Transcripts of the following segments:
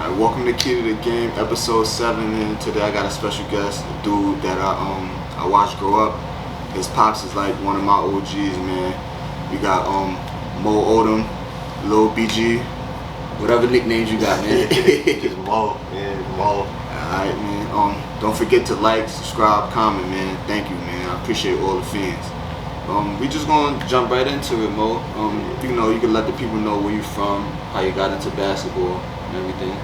Alright, welcome to Key to the Game, episode 7, and today I got a special guest, a dude that I watched grow up. His pops is like one of my OGs, man. We got Odum, Lil BG, whatever nicknames you got, man. Just Mo, man, Mo. Alright, man. Don't forget to like, subscribe, comment, man. Thank you, man. I appreciate all the fans. We just gonna jump right into it, Mo. You can let the people know where you from, how you got into basketball and everything.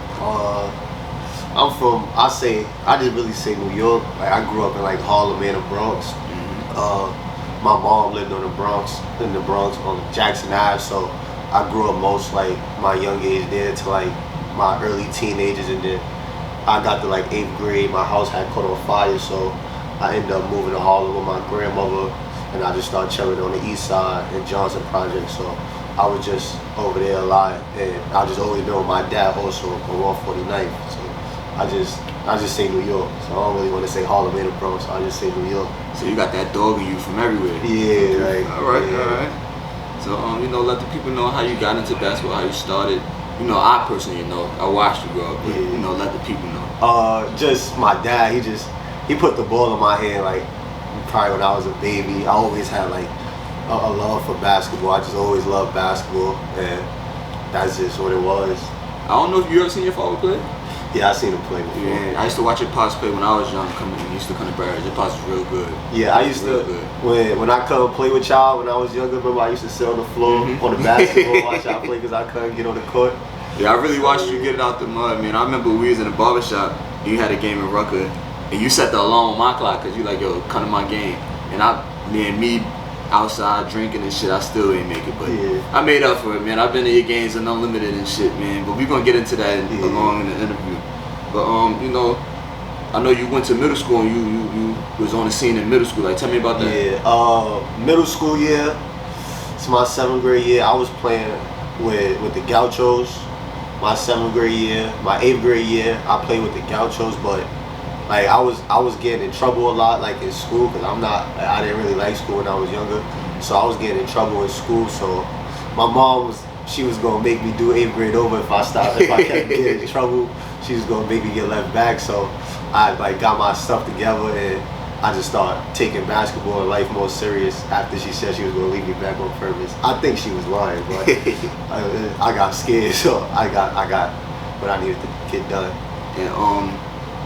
I'm from, I just really say New York. Like, I grew up in like Harlem and the Bronx. Mm-hmm. My mom lived in the Bronx on Jackson Ave, so I grew up most like my young age there to like my early teenagers, and then I got to like 8th grade. My house had caught on fire, so I ended up moving to Harlem with my grandmother. And I just started chilling on the east side in Johnson Project, so I was just over there a lot, and I just always know my dad also on 149th, so I just say New York, so I don't really want to say Harlem and the Bronx, so I just say New York. So you got that dog in you from everywhere. Yeah, right. Alright, yeah. Alright. So let the people know how you got into basketball, how you started. I personally I watched you grow up, but let the people know. Just my dad, he put the ball in my hand like probably when I was a baby. I always had like a love for basketball. I just always loved basketball, and that's just what it was. I don't know if you ever seen your father play? Yeah, I seen him play before. Yeah, I used to watch your pops play when I was young. He used to come to Barracks. Your pops was real good. Yeah, I used to, when I come play with y'all when I was younger, remember I used to sit on the floor on the basketball, watch y'all play because I couldn't get on the court. Yeah, I really watched you get it out the mud, man. I remember we was in a barbershop, and you had a game in Rucker, and you set the alarm on my clock because you like, yo, come to my game. And me outside drinking and shit, I still ain't make it, but yeah. I made up for it, man. I've been to your games and Unlimited and shit, man. But we gonna get into that along in the interview. But I know you went to middle school and you was on the scene in middle school. Like, tell me about that. Yeah, middle school year. It's my 7th grade year. I was playing with the Gauchos. My 7th grade year, my 8th grade year, I played with the Gauchos, but like I was getting in trouble a lot, like in school, because I didn't really like school when I was younger, so I was getting in trouble in school. So my mom was gonna make me do 8th grade over if I kept getting in trouble. She was gonna make me get left back. So I like got my stuff together, and I just started taking basketball and life more serious after she said she was gonna leave me back on purpose. I think she was lying, but I got scared, so I got what I needed to get done. And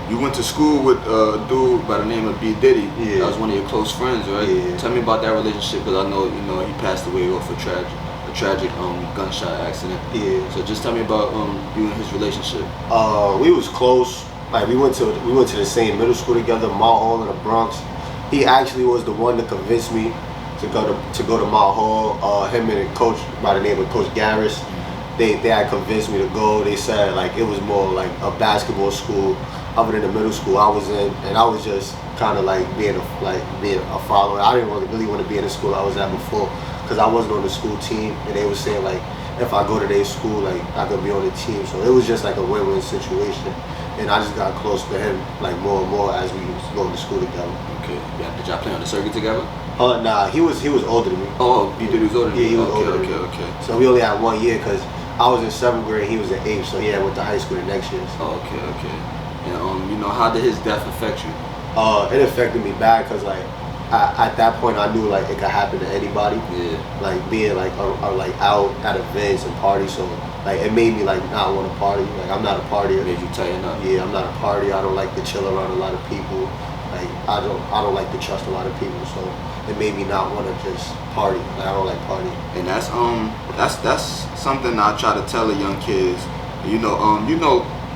you went to school with a dude by the name of B. Diddy. Yeah. That was one of your close friends, right? Yeah. Tell me about that relationship, because I know he passed away off a tragic gunshot accident. Yeah. So just tell me about you and his relationship. We was close. Like we went to the same middle school together, Mount Hall in the Bronx. He actually was the one to convince me to go to Mount Hall. Him and a coach by the name of Coach Garris, they had convinced me to go. They said like it was more like a basketball school other than the middle school I was in, and I was just kind of like being a follower. I didn't really want to be in the school I was at before, because I wasn't on the school team, and they were saying like if I go to their school, like I could be on the team. So it was just like a win-win situation, and I just got close to him like more and more as we was going to school together. Okay. Yeah. Did y'all play on the circuit together? Nah, he was older than me. Oh, you did. He was older than me. Yeah, he was older than me. Okay. So we only had 1 year, because I was in 7th grade, he was in 8th, so yeah, I went to high school the next year. So. Oh, okay. And how did his death affect you? It affected me bad, because like at that point I knew like it could happen to anybody. Yeah. Like being like like out at events and parties, so like it made me like not want to party. Like I'm not a partier. Made you tighten up. Yeah, I'm not a partier. I don't like to chill around a lot of people. Like I don't like to trust a lot of people. So it made me not want to just party. Like I don't like partying. And that's something I try to tell the young kids.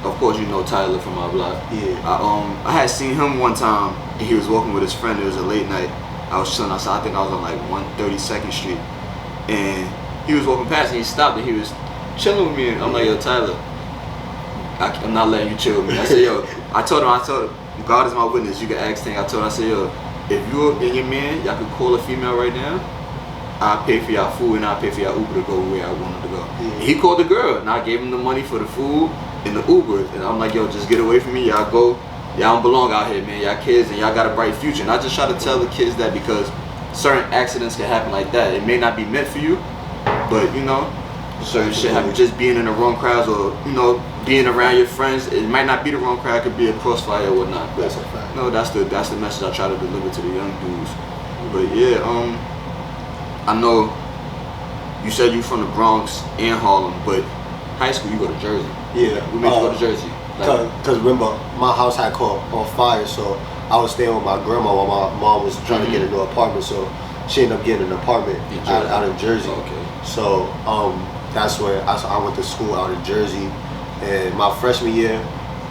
Of course, Tyler from our block. Yeah. I had seen him one time, and he was walking with his friend. It was a late night. I was chilling outside. I think I was on like 132nd Street, and he was walking past, and he stopped, and he was chilling with me. And I'm like, yo, Tyler, I'm not letting you chill with me. I said, yo, I told him, God is my witness. You can ask things. I told him, I said, yo, if you and your man, y'all could call a female right now, I'll pay for y'all food and I'll pay for y'all Uber to go where I wanted to go. Yeah. He called the girl, and I gave him the money for the food and the Uber, and I'm like, yo, just get away from me. Y'all go. Y'all don't belong out here, man. Y'all kids, and y'all got a bright future. And I just try to tell the kids that, because certain accidents can happen like that. It may not be meant for you, but certain shit happen. Just being in the wrong crowds, or being around your friends. It might not be the wrong crowd. It could be a crossfire or whatnot. But That's a fact. no, that's the message I try to deliver to the young dudes. But yeah, I know you said you from the Bronx and Harlem, but high school you go to Jersey. Yeah. We made you go to Jersey. Cause remember, my house had caught on fire, so I was staying with my grandma while my mom was trying to get a new apartment. So she ended up getting an apartment out in Jersey. Okay. So that's when I went to school out in Jersey, and my freshman year,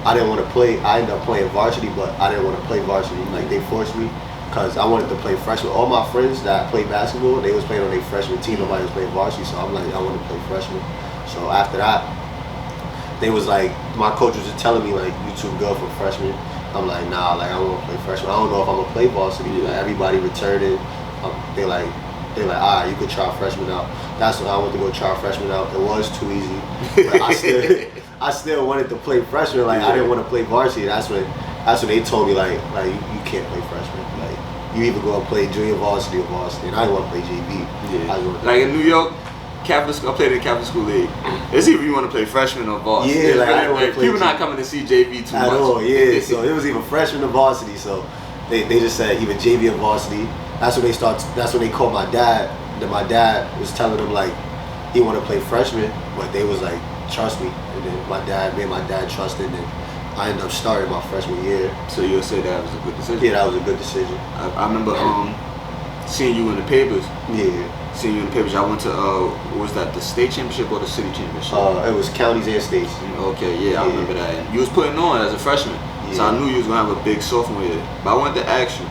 I didn't want to play. I ended up playing varsity, but I didn't want to play varsity. Like they forced me, cause I wanted to play freshman. All my friends that played basketball, they was playing on their freshman team. Nobody was playing varsity, so I'm like, I want to play freshman. So after that, they was like, my coach was just telling me like, you too good for freshman. I'm like, nah, like I don't want to play freshman. I don't know if I'm gonna play varsity. Like everybody returning, they like, all right, you could try freshman out. That's when I went to go try freshman out. It was too easy, but I still wanted to play freshman. Like I didn't want to play varsity. That's when they told me like you can't play freshman. Like you either go and play junior varsity or varsity. And I didn't want to play JV. Yeah. Like in New York, Catholic school, I played in Catholic school league. It's either you want to play freshman or varsity. Yeah, like I didn't want to play people not coming to see JV too much. At all, yeah. So it was either freshman or varsity. So they just said either JV or varsity. That's when they called my dad. Then my dad was telling them like he wanted to play freshman, but they was like, trust me. And then my dad trusted, and I ended up starting my freshman year. So you'll say that was a good decision? Yeah, that was a good decision. I remember seeing you in the papers. Yeah. Seeing you in the papers. I went to what was that, the state championship or the city championship? It was counties and states. Okay, yeah, I remember that. And you was putting on as a freshman, so I knew you was gonna have a big sophomore year. But I wanted to ask you,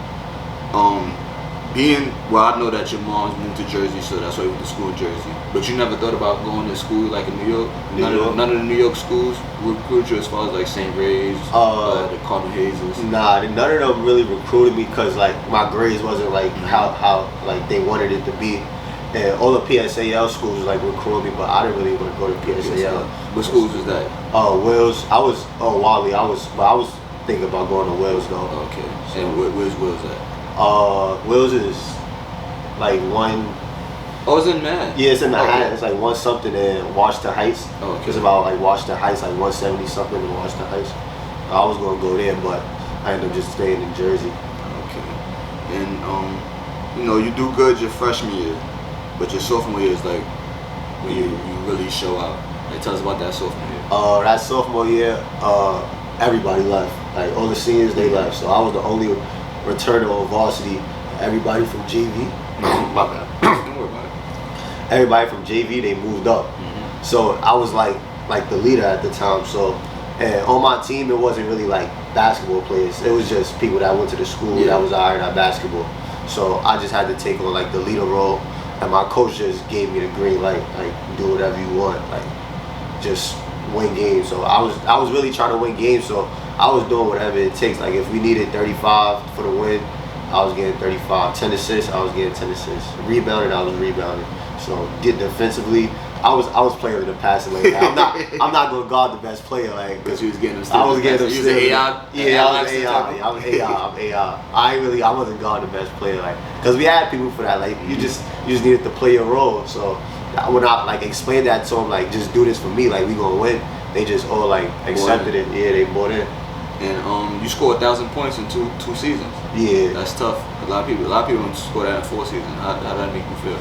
I know that your mom's moved to Jersey, so that's why you went to school in Jersey. But you never thought about going to school like in New York? None of the New York schools recruit you as far as like St. Ray's, the Cardinal Hazes? Nah, none of them really recruited me because like my grades wasn't like how like they wanted it to be. And all the PSAL schools was like recruiting me, but I didn't really want to go to PSAL. What schools was that? Wills. Wally. I was thinking about going to Wills though. Okay. And where's Wills at? Wills is like one. Oh, it's in Manhattan. Yeah, it's in Manhattan. It's like one something in Washington Heights. Oh, okay. It's about like Washington Heights, like 170 something in Washington Heights. I was gonna go there, but I ended up just staying in Jersey. Okay. And you do good your freshman year, but your sophomore year is like when you really show out. Like, tell us about that sophomore year. That sophomore year, everybody left. Like all the seniors, they left. So I was the only returner on varsity. Everybody from JV. My bad. Don't worry about it. Everybody from JV, they moved up. So I was like the leader at the time. So and on my team, it wasn't really like basketball players. It was just people that went to the school that was alright at basketball. So I just had to take on like the leader role, and my coach just gave me the green light, like do whatever you want, like just win games. So I was really trying to win games. So I was doing whatever it takes. Like if we needed 35 for the win, I was getting 35. 10 assists, I was getting 10 assists. Rebounding, I was rebounding. So get defensively, I was playing in the passing lane. Like, I'm not gonna guard the best player, like, because you was getting them steals. I was getting them steals. steals. Yeah, I was AI. I'm AI. I wasn't guarding the best player, like, because we had people for that. Like you just needed to play your role. So when I like explained that to them, like just do this for me, like we gonna win. They just all like accepted it. Yeah, they bought in. And you scored 1,000 points in two seasons. Yeah, that's tough. A lot of people don't score that in 4 seasons. How did that make you feel?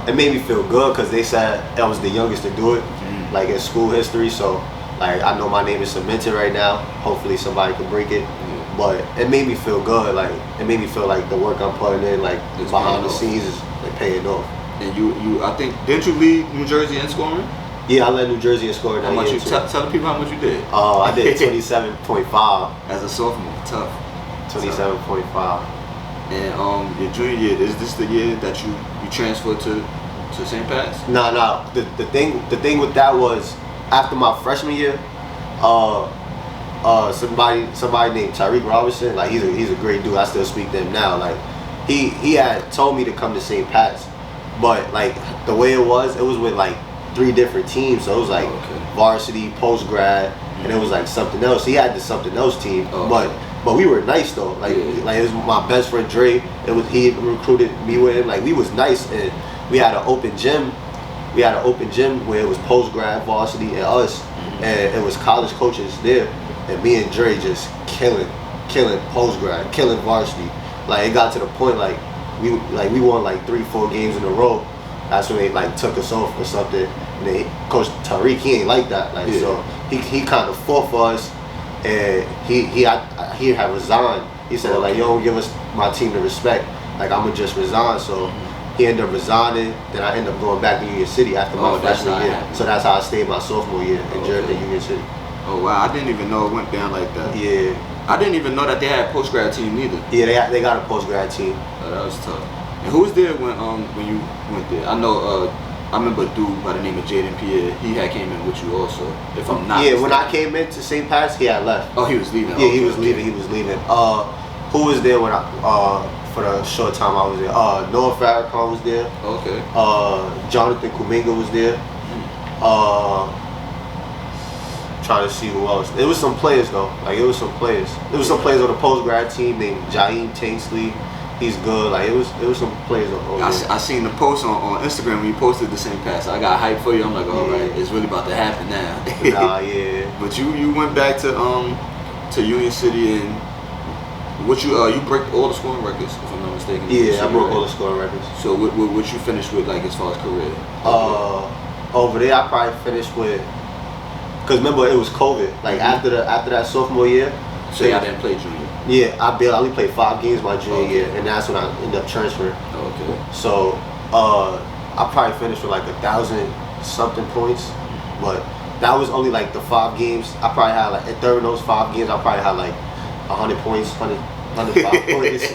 It made me feel good because they said I was the youngest to do it, like in school history. So, like I know my name is cemented right now. Hopefully somebody can break it. But it made me feel good. Like it made me feel like the work I'm putting in, like it's behind the scenes, is like paying off. And you, I think, didn't you lead New Jersey in scoring? Yeah, I led New Jersey in scoring. How much you tell the people how much you did? I did 27.5 as a sophomore. Tough. 27.5. And your junior year, is this the year that you transferred to St. Pat's? No. The thing with that was after my freshman year, somebody named Tyreek Robinson, like he's a great dude. I still speak to him now. Like he had told me to come to St. Pat's, but like the way it was with like 3 different teams. So it was like varsity, post grad, and it was like something else. He had the something else team, but we were nice though. Like like it was my best friend Dre. He recruited me with him. Like we was nice, and we had an open gym we had an open gym where it was post grad, varsity, and us, and it was college coaches there, and me and Dre just killing post grad, killing varsity. Like it got to the point like we won like 3-4 games in a row. That's when they like took us off or something. And Coach Tariq, he ain't like that. Like so he kind of fought for us, and he had resigned. He said like, "You don't give us my team the respect. Like I'ma just resign." So he ended up resigning. Then I ended up going back to Union City after my freshman year. So that's how I stayed my sophomore year in Union City. Oh wow, I didn't even know it went down like that. Yeah. I didn't even know that they had a post grad team either. Yeah, they got a post grad team. Oh, that was tough. And who was there when you went there? I know I remember a dude by the name of Jaden Pierre. He had came in with you also, if I'm not mistaken. When I came into St. Pat's, he had left. Oh, he was leaving. Yeah, he was leaving. Who was there when for the short time I was there? Noah Farrakhan was there. Okay. Jonathan Kuminga was there. Trying to see who else. It was some players though. Like it was some players. There was some players on the post grad team named Jaheim Tanksley. He's good. Like it was some players on. I seen the post on Instagram when you posted the St. Pat's. I got hyped for you. I'm like, all right, it's really about to happen now. Nah, yeah. But you went back to Union City, and what you break all the scoring records, if I'm not mistaken. Yeah, I broke all the scoring records. So what you finished with, like as far as career? Over there I probably finished with. Cause remember it was COVID. Like after that sophomore year. So y'all didn't play junior. Yeah, I only played 5 games my junior year, and that's when I ended up transferring. Okay. So I probably finished with like 1,000 something points, but that was only like the 5 games. I probably had like during those 5 games I probably had like 100 points, 105 points.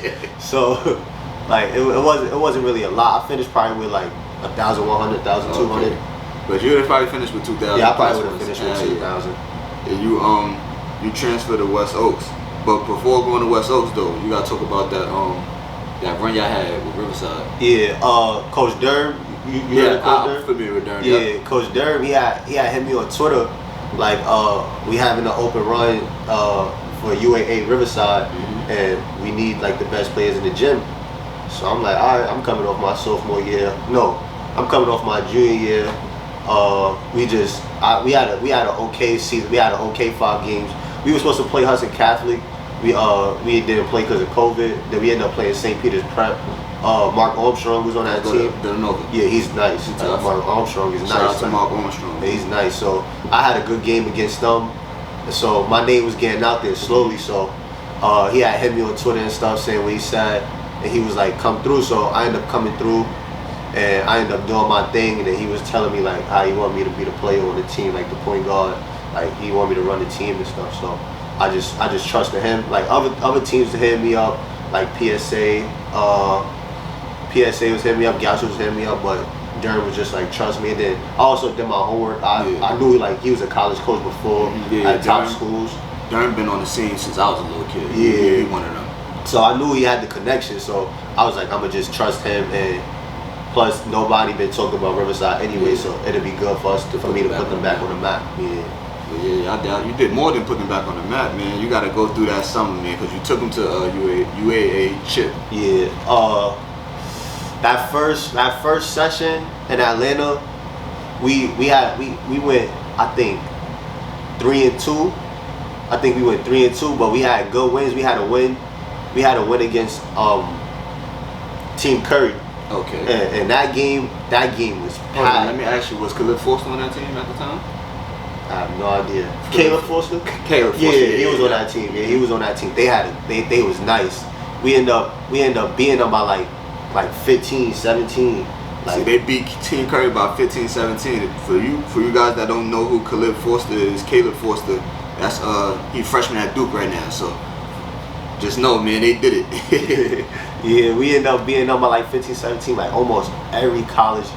So like it wasn't really a lot. I finished probably with like 1,100, 1,200. Okay. But you would have probably finished with 2,000. Yeah, I probably would have finished with 2,000. And you transferred to West Oaks. But before going to West Oaks though, you gotta talk about that run y'all had with Riverside. Yeah, Coach Durham. You heard of Coach Durham? I'm familiar with Durham. Yeah, Coach Durham. He had hit me on Twitter, like we having an open run for UAA Riverside, and we need like the best players in the gym. So I'm like, all right, I'm coming off my sophomore year. No, I'm coming off my junior year. We had an okay season. We had an okay 5 games. We were supposed to play Hudson Catholic. We didn't play because of COVID. Then we ended up playing St. Peter's Prep. Mark Armstrong was on that team. Yeah, he's nice. Mark Armstrong is nice. Shout out to Mark Armstrong. Yeah, he's nice. So I had a good game against them. So my name was getting out there slowly. So he had hit me on Twitter and stuff saying what he said, and he was like, "Come through." So I ended up coming through. And I ended up doing my thing, and then he was telling me like how he wanted me to be the player on the team, like the point guard, like he wanted me to run the team and stuff. So I just trusted him. Like other teams hit me up, like PSA was hitting me up, Gaucho was hitting me up, but Durham was just like trust me. And then I also did my homework. I knew like he was a college coach before at top schools. Durham been on the scene since I was a little kid. Yeah, he one of them. So I knew he had the connection. So I was like, I'm gonna just trust him. And plus, nobody been talking about Riverside anyway, so it'll be good for me to put them back on the map. Yeah, I doubt you did more than put them back on the map, man. You got to go through that summer, man, because you took them to UAA chip. Yeah. That first session in Atlanta, we went, I think, 3-2. I think we went 3-2, but we had good wins. We had a win against Team Curry. Okay. And that game was packed. Let me ask you, was Khalid Forster on that team at the time? I have no idea. Caleb Forster? Caleb Forster. Yeah, he was on that team. Yeah, he was on that team. They was nice. We end up beating them by like 15, 17. Like, see, they beat Team Curry by 15, 17. For you guys that don't know who Khalid Forster is, Caleb Forster, that's he's freshman at Duke right now. So just know, man, they did it. Yeah, we ended up being up by like 15, 17. Like almost every college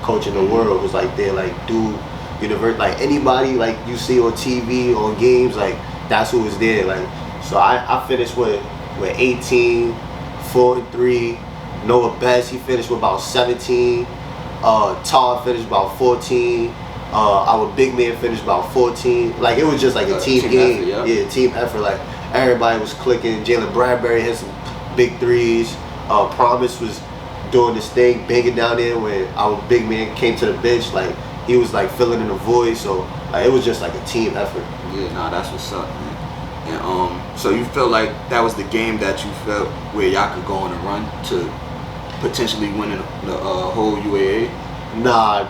coach in the world was like there, like Duke, University, like anybody like you see on TV, on games, like that's who was there. Like so I finished with 18, 4-3. Noah Best, he finished with about 17. Todd finished about 14. Our big man finished about 14. Like it was just like a team game. Effort, yeah, team effort. Like everybody was clicking. Jalen Bradbury hit some big threes. Promise was doing this thing, banging down there when our big man came to the bench. Like he was like filling in the void. So like it was just like a team effort. Yeah, nah, that's what's up, man. And so you felt like that was the game that you felt where y'all could go on a run to potentially winning the whole UAA? Nah.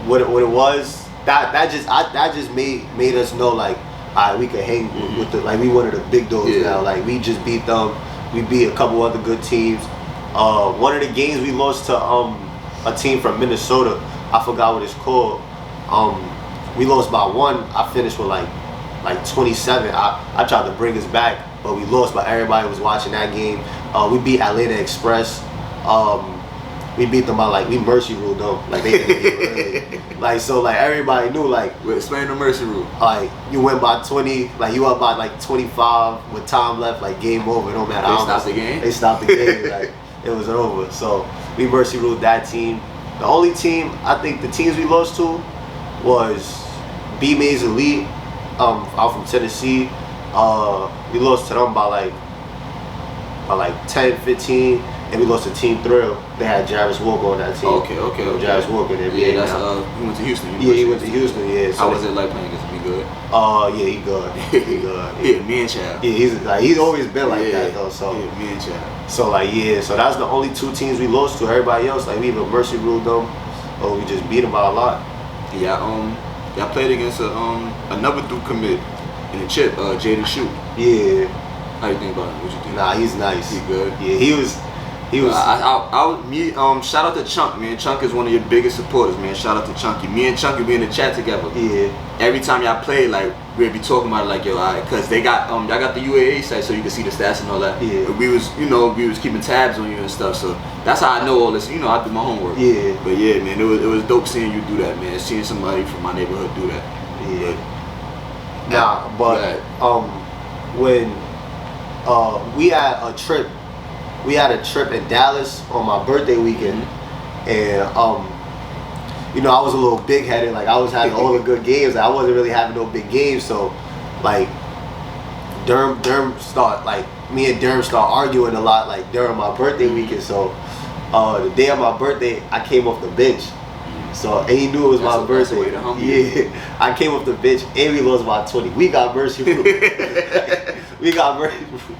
What it was that just made us know like, all right, we could hang with the, like we one of the big dogs now. Like we just beat them. We beat a couple other good teams. One of the games we lost to a team from Minnesota. I forgot what it's called. We lost by 1. I finished with like 27. I tried to bring us back, but we lost. But everybody was watching that game. We beat Atlanta Express. We beat them by like, we mercy ruled them. Like they didn't get early. Like so like everybody knew like. Explain the mercy rule. Like you went by 20, like you up by like 25 with time left, like game over. It don't matter. They stopped the game? They stopped the game. Like it was over. So we mercy ruled that team. The only team, I think the teams we lost to was B-Mays Elite, out from Tennessee. We lost to them by like 10, 15. And we lost to Team Thrill. They had Jarvis Walker on that team. Okay. Jarvis Walker. Yeah, that's he went to Houston. He went to Houston. Yeah. So how was it like playing against him? He good? Yeah, he good. He good. Yeah, me and Chad. Yeah, he's always been like that though. So yeah, me and Chad. So like so that's the only 2 teams we lost to. Everybody else like we either mercy ruled them or we just beat them by a lot. Yeah, y'all played against another dude commit in the chip, Jaden Shoot. Yeah. How you think about him? What you think? Nah, he's nice. He good. Yeah, he was. Shout out to Chunk, man. Chunk is one of your biggest supporters, man. Shout out to Chunky. Me and Chunky be in the chat together. Yeah. Every time y'all play, like we'd be talking about it, like yo, alright, cause they got y'all got the UAA site, so you can see the stats and all that. Yeah. But we was keeping tabs on you and stuff, so that's how I know all this. I do my homework. Yeah. But yeah, man, it was dope seeing you do that, man. Seeing somebody from my neighborhood do that. Yeah. But when we had a trip. We had a trip in Dallas on my birthday weekend, and I was a little big-headed. Like I was having all the good games. Like, I wasn't really having no big games. So, like me and Durham start arguing a lot. Like during my birthday weekend. So, the day of my birthday, I came off the bench. So and he knew it was my birthday. Yeah, I came off the bench and we lost by 20. We got mercy ruled. We got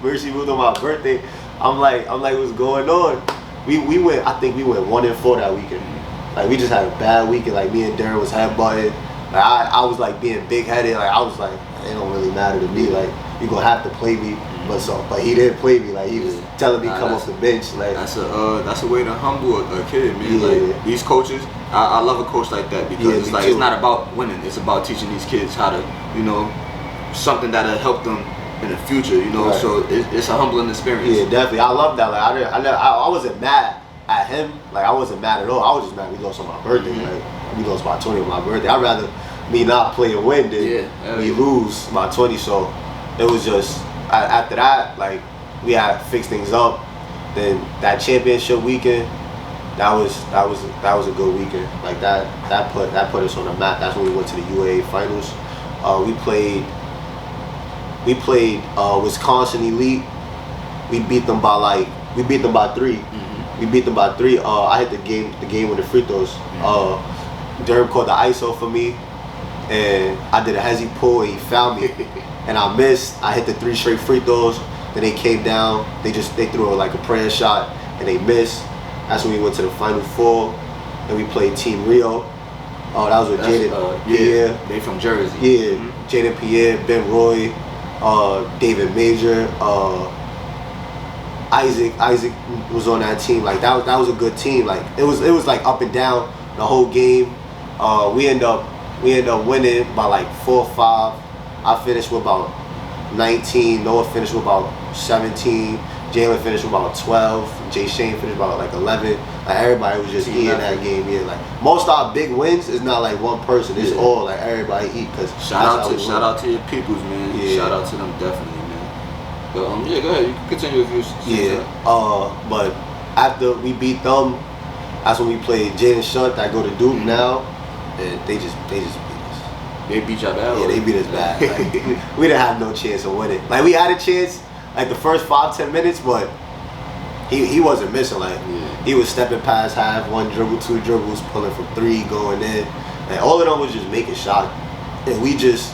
mercy ruled on my birthday. I'm like, what's going on? We went. I think we went 1-4 that weekend. Like we just had a bad weekend. Like me and Darren was headbutting. Like I was like being big headed. Like I was like, it don't really matter to me. Like you gonna have to play me. But he didn't play me. Like he was telling me come off the bench. Like that's a way to humble a kid, man. Yeah. Like these coaches, I love a coach like that because it's like it's not about winning. It's about teaching these kids how to, something that'll help them in the future. Right. So it's a humbling experience. Yeah, definitely. I love that. Like I wasn't mad at him. Like I wasn't mad at all. I was just mad we lost on my birthday. Like we lost by 20 on my birthday. I'd rather me not play and win than me lose by 20. So it was just after that, like we had to fix things up. Then that championship weekend, that was a good weekend. Like that put us on the map. That's when we went to the UAA finals. We played Wisconsin Elite. We beat them by 3. Mm-hmm. We beat them by 3. I hit the game with the free throws. Durham called the ISO for me, and I did a hezzy pull and he fouled me, and I missed. I hit the 3 straight free throws. Then they came down. They threw like a prayer shot and they missed. That's when we went to the Final Four, and we played Team Rio. That was with Jaden Pierre. They from Jersey. Yeah, Jaden Pierre, Ben Roy, David Major, Isaac was on that team. Like that was a good team. Like it was like up and down the whole game. We end up winning by like 4 or 5. I finished with about 19. Noah finished with about 17. Jalen finished with about 12. Jay Shane finished about like 11. Like everybody was just eating that game. Yeah, like most of our big wins is not like one person. It's all like everybody eat. Cause shout out to your peoples, man. Yeah. Shout out to them definitely, man. But go ahead. You can continue if you. But after we beat them, that's when we played Jaden Shunt that go to Duke now, and they just beat us. They beat y'all bad. Yeah, they beat us bad. Like, we didn't have no chance of winning. Like we had a chance like the first 5-10 minutes, but he wasn't missing. Like he was stepping past half, 1 dribble, 2 dribbles, pulling from 3, going in, and all of them was just making shots. And we just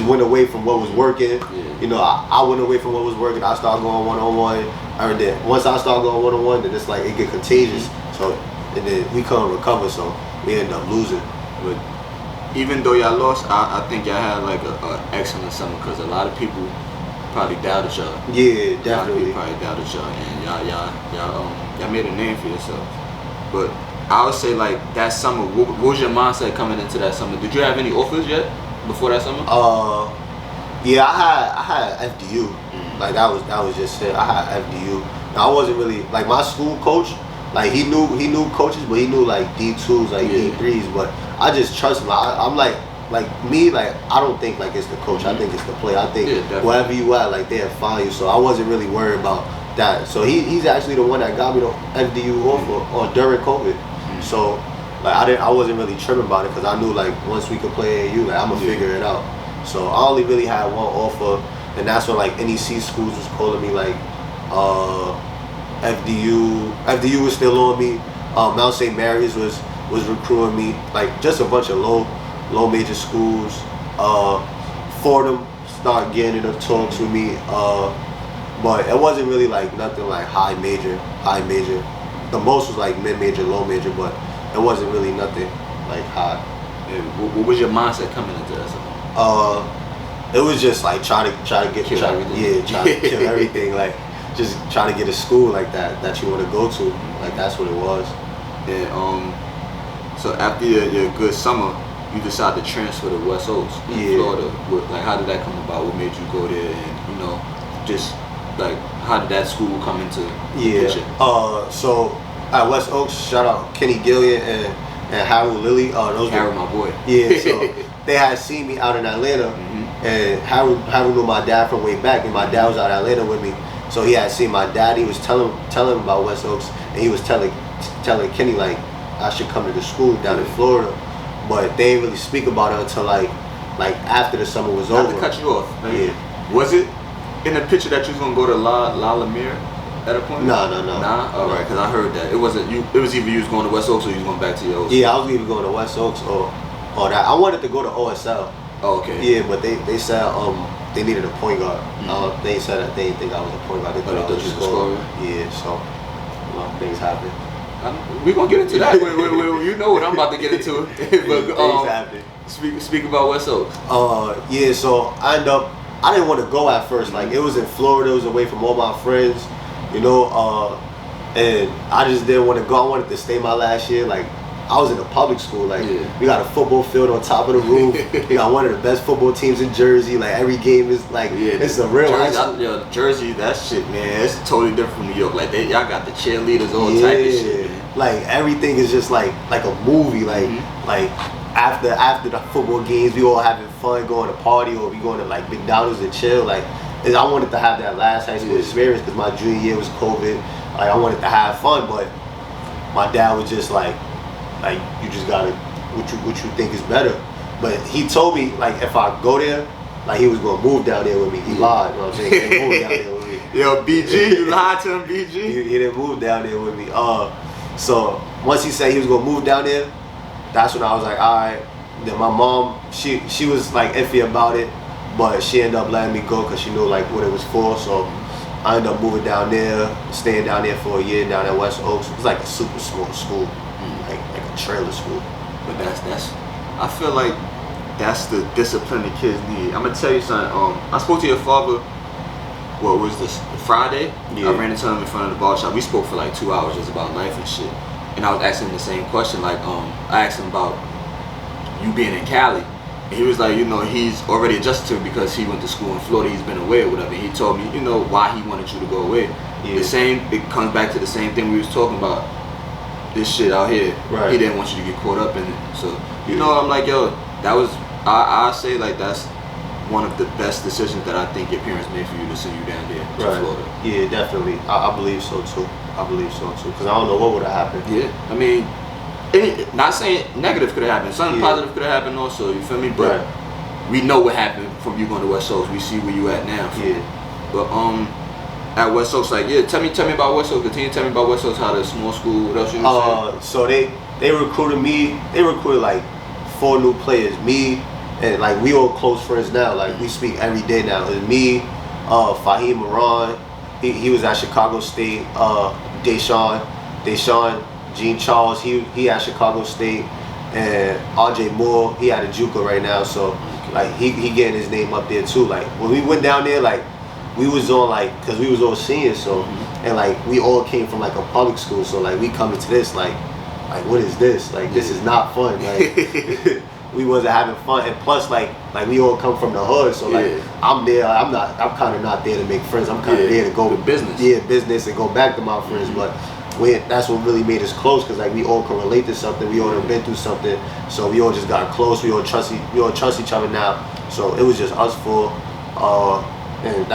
went away from what was working. You know, I went away from what was working. I started going 1-on-1. Or then once I started going 1-on-1, then it's like it get contagious. So and then we couldn't recover, so we ended up losing. But even though y'all lost, I think y'all had like a excellent summer because a lot of people probably doubted y'all. Yeah, definitely. A lot of people probably doubted y'all, and y'all made a name for yourself. But I would say like that summer, what was your mindset coming into that summer? Did you have any offers yet before that summer? Yeah, I had FDU. Like that was just it. I had FDU. Now, I wasn't really like my school coach. Like he knew coaches, but he knew like D2s, like D3s. But I just trust him. I'm like me, like I don't think like it's the coach. I think it's the player. I think wherever you at, like they'll find you. So I wasn't really worried about that. So he's actually the one that got me the FDU offer or during COVID. So like I wasn't really tripping about it because I knew like once we could play AAU, like I'm gonna figure it out. So I only really had one offer, and that's when like NEC schools was calling me like FDU was still on me. Mount St. Mary's was recruiting me. Like just a bunch of low major schools. Fordham started getting into talks with me. But it wasn't really like nothing like high major. The most was like mid major, low major, but it wasn't really nothing like high. Yeah, what was your mindset coming into that summer? It was just like try to get kill everything. Yeah, try to kill everything. Like just trying to get a school like that you want to go to. Like that's what it was. And so after your good summer, you decided to transfer to West Oaks in Florida. Like how did that come about? What made you go there? And just like how did that school come into the picture? So at West Oaks, shout out Kenny Gillian and Harold Lilly. Harold, my boy. Yeah, so they had seen me out in Atlanta, and Harold knew my dad from way back, and my dad was out in Atlanta with me. So he had seen my dad. He was telling him about West Oaks, and he was telling Kenny like I should come to the school down in Florida, but they didn't really speak about it until like after the summer was over. Not to cut you off. Yeah. Was it in the picture that you was gonna go to La Lamere at a point? No. Nah. All right, because I heard that it wasn't you. It was either you was going to West Oaks or you was going back to your old school. Yeah, I was either going to West Oaks or that. I wanted to go to OSL. Oh, okay. Yeah, but they said they needed a point guard. They said that they didn't think I was a point guard. They thought I was a scorer. Yeah, so things happen. We're gonna get into that. You know what I'm about to get into. But things happen. Speak about West Oaks. Yeah, so I didn't want to go at first. Like it was in Florida, it was away from all my friends, and I just didn't want to go. I wanted to stay my last year. Like I was in a public school. Like we got a football field on top of the roof. We got one of the best football teams in Jersey. Like every game is like it's a real Jersey, that shit, man. It's totally different from New York. Like y'all got the cheerleaders, all type of shit. Man. Like everything is just like a movie. Like after the football games, we all having fun, going to party, or we going to like McDonald's and chill. Like I wanted to have that last high school experience because my junior year was COVID. Like I wanted to have fun, but my dad was just like you just gotta what you think is better. But he told me like if I go there, like he was gonna move down there with me. He lied, you know what I'm saying? He didn't move down there with me. Yo, BG, you lied to him, BG. He didn't move down there with me. So once he said he was gonna move down there, that's when I was like, all right. Then my mom, she was like iffy about it, but she ended up letting me go because she knew like what it was for. So I ended up moving down there, staying down there for a year down at West Oaks. It was like a super small school, like a trailer school. But that's I feel like that's the discipline the kids need. I'm gonna tell you something. I spoke to your father. What was this? Friday? Yeah. I ran into him in front of the bar shop. We spoke for like 2 hours just about life and shit. And I was asking him the same question. Like I asked him about you being in Cali. And he was like, he's already adjusted to it because he went to school in Florida. He's been away or whatever. He told me, why he wanted you to go away. Yeah. It comes back to the same thing we was talking about. This shit out here. Right. He didn't want you to get caught up in it. So, I'm like, yo, that was, I say like that's one of the best decisions that I think your parents made for you to send you down there to Florida. Yeah, definitely. I believe so too. Because I don't know what would have happened. Yeah, I mean, not saying negative could have happened. Something positive could have happened also, you feel me? But we know what happened from you going to West Oaks. We see where you at now. Yeah. But at West Oaks? Like, yeah, tell me about West Oaks. Continue to tell me about West Oaks. How the small school. What else you saying? So they recruited me. They recruited like 4 new players. Me and like we all close friends now. Like we speak every day now. It's me, Fahim Moran. He was at Chicago State. Deshaun, Gene Charles. He at Chicago State. And RJ Moore. He at JUCO right now. So like he getting his name up there too. Like when we went down there, like we was on like, cause we was all seniors. So and like we all came from like a public school. So like we coming to this like what is this? Like this is not fun. Like we wasn't having fun, and plus like we all come from the hood, so like I'm there. I'm kind of not there to make friends. I'm kind of there to go to business. Yeah, business and go back to my friends. But that's what really made us close, because like we all can relate to something. We all have been through something, so we all just got close. We all trust each other now. So it was just us 4, and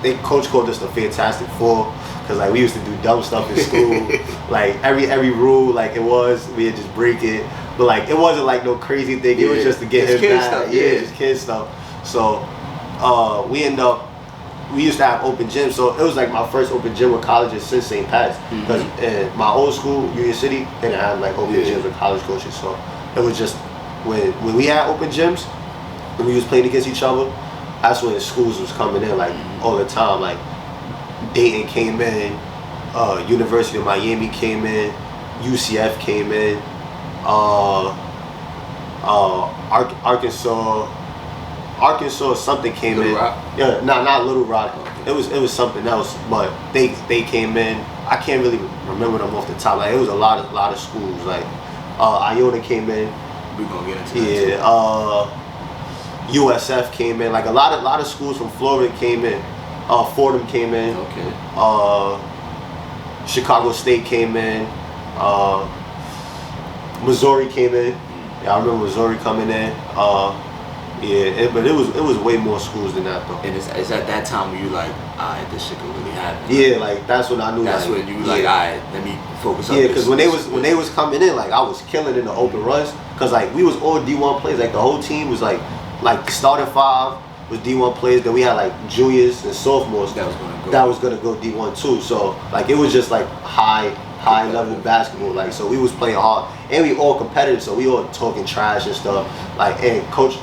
they coach called us the Fantastic Four. Cause like we used to do dumb stuff in school, like every rule like it was, we'd just break it. But like it wasn't like no crazy thing. It was just to get him mad. Just kid stuff. So we used to have open gyms. So it was like my first open gym with colleges since St. Pat's. Because in my old school, Union City, they didn't have like open gyms with college coaches. So it was just when we had open gyms and we was playing against each other, that's when the schools was coming in like all the time. Like Dayton came in, University of Miami came in, UCF came in, Arkansas something came Little in. Rock? Yeah, not Little Rock. Okay. It was something else, but they came in. I can't really remember them off the top. Like it was a lot of schools. Like Iona came in. We gonna get into that. Yeah. USF came in. Like a lot of schools from Florida came in. Fordham came in. Okay. Chicago State came in. Missouri came in. Yeah, I remember Missouri coming in. But it was way more schools than that though. And it's at that time where you like, alright, this shit could really happen. Yeah, like that's when I knew. That's when you like, alright, let me focus on this. Yeah, because when they was coming in, like I was killing in the open runs, cause like we was all D1 players. Like the whole team was like the starting 5 was D1 players. Then we had like juniors and sophomores that was gonna go D1 too. So like it was just like high level basketball. Like so we was playing hard, and we all competitive. So we all talking trash and stuff. Like and coach,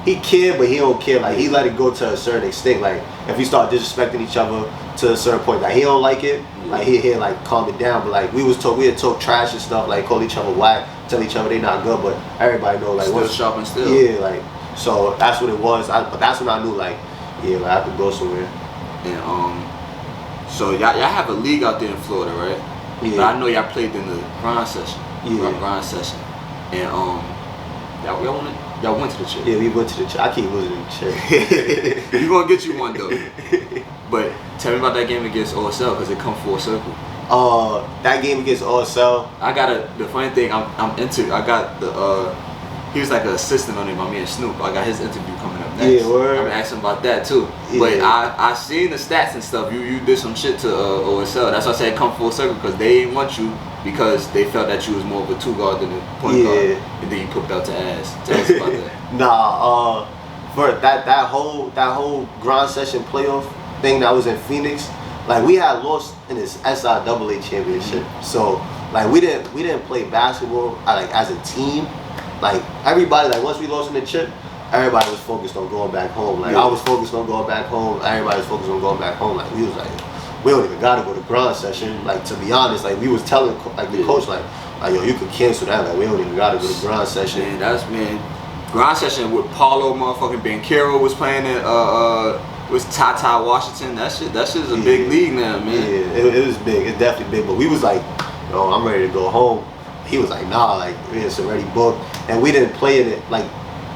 he cared, but he don't care. Like he let it go to a certain extent. Like if we start disrespecting each other to a certain point, like he don't like it. Like he like calm it down. But like we had talk trash and stuff. Like call each other whack, tell each other they not good. But everybody know like still sharp and still. Yeah, like. So that's what it was. But that's when I knew like, yeah, like I could go somewhere. And so y'all have a league out there in Florida, right? Yeah. But I know y'all played in the grind session. Yeah. Grind session. And y'all went to the chip. Yeah, we went to the chip. I keep losing the chip. You gonna get you one though. But tell me about that game against OSL, because it come full circle. That game against OSL. I got the funny thing I'm into. I got the he was like an assistant on it, my man Snoop. I got his interview coming up next. Yeah, word. I'm asking about that too. Yeah. But I seen the stats and stuff. You did some shit to OSL. That's why I said come full circle, because they didn't want you because they felt that you was more of a 2 guard than a point guard, and then you pooped out to ass. Tell us about that. Nah, for that whole grind session playoff thing that was in Phoenix, like we had lost in this SIAA championship. So like we didn't play basketball like as a team. Like everybody, like once we lost in the chip, everybody was focused on going back home. Like I was focused on going back home. Everybody was focused on going back home. Like we was like, we don't even gotta go to grind session. Like to be honest, like we was telling like the coach like yo, you could cancel that. Like we don't even gotta go to grind session. Man, grind session with Paulo motherfucking Banchero was playing it. Was Tata Washington. That shit's a big league now, man. Yeah, it was big. It's definitely big. But we was like, yo, I'm ready to go home. He was like, nah, like it's already booked, and we didn't play in it like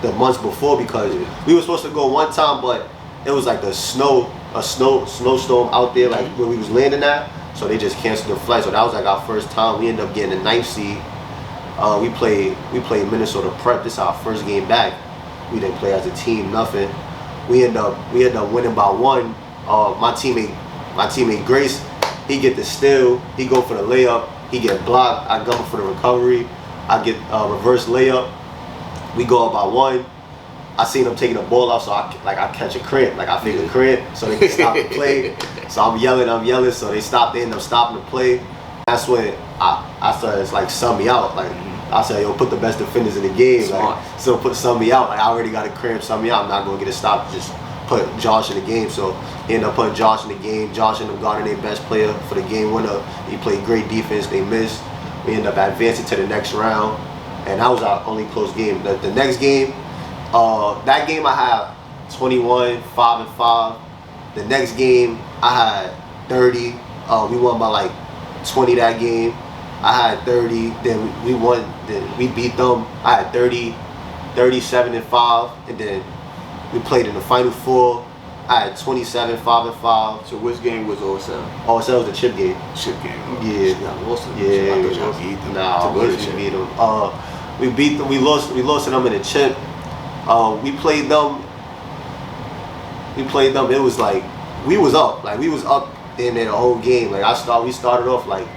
the months before because we were supposed to go one time, but it was like a snowstorm out there, like where we was landing at, so they just canceled the flight. So that was like our first time. We ended up getting the 9th seed. We played Minnesota Prep. This is our first game back. We didn't play as a team, nothing. We end up winning by 1. My teammate Grace, he get the steal. He go for the layup. He get blocked. I go for the recovery. I get reverse layup. We go up by 1. I seen them taking the ball off, so I catch a cramp, like I fake a cramp, so they can stop the play. So I'm yelling, so they end up stopping the play. That's when I started like sub me out, like I said, yo, put the best defenders in the game, like, so sub me out, like I already got a cramp, sub me out, I'm not gonna get a stop, just put Josh in the game. So he ended up putting Josh in the game. Josh ended up guarding their best player for the game winner. He played great defense, they missed. We ended up advancing to the next round, and that was our only close game. The next game, that game I had 21, 5-5. The next game I had 30. We won by like 20 that game. I had 30. Then we won. Then we beat them. I had 30, 37-5, and then we played in the final four. I had 27, 5-5. So which game was OSL? OSL was the chip game. Chip game. Yeah. Y'all lost them. Yeah. I thought y'all beat them. Nah, we beat them. We beat them. We lost to them in the chip. We played them. It was like we was up. Like we was up in there the whole game. Like we started off like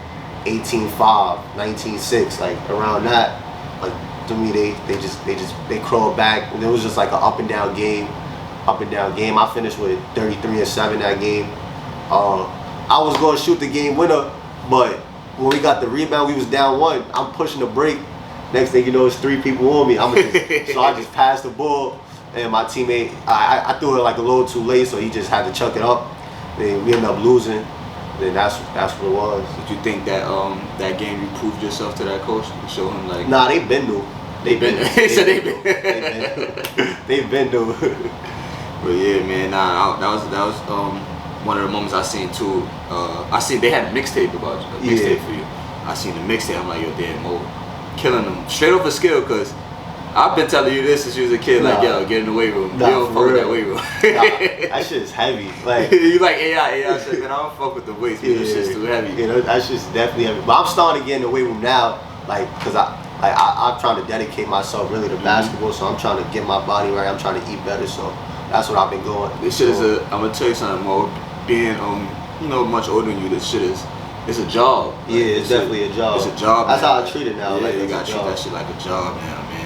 18-5, 19-6, like around that. Like to me, they crawled back, and it was just like an up and down game. I finished with 33-7 that game. I was going to shoot the game winner, but when we got the rebound, we was down 1. I'm pushing the break. Next thing you know, it's 3 people on me. So I just passed the ball, and my teammate, I threw it like a little too late, so he just had to chuck it up. Then we ended up losing. Then that's what it was. Did you think that that game you proved yourself to that coach? You show him like? Nah, they been new. They've been new. But yeah, man, that was one of the moments I seen too. I seen they had a mixtape about you, mixtape for you. I seen the mixtape. I'm like, yo, damn, Mo, killing them straight off a skill, cause I've been telling you this since you was a kid. Like, yo, get in the weight room. You don't fuck with that weight room. That shit is heavy. Like you like AI shit, man. I don't fuck with the weights. Man, this shit's too heavy. You know, that shit's definitely heavy. But I'm starting to get in the weight room now, like, cause I'm trying to dedicate myself really to basketball. So I'm trying to get my body right. I'm trying to eat better. So that's what I've been going. This shit is I'm gonna tell you something, Mo. Being much older than you, this shit is. It's a job. Like, yeah, it's definitely a job. It's a job. That's man. how I treat it now. Yeah, like, you gotta treat that shit like a job now, man.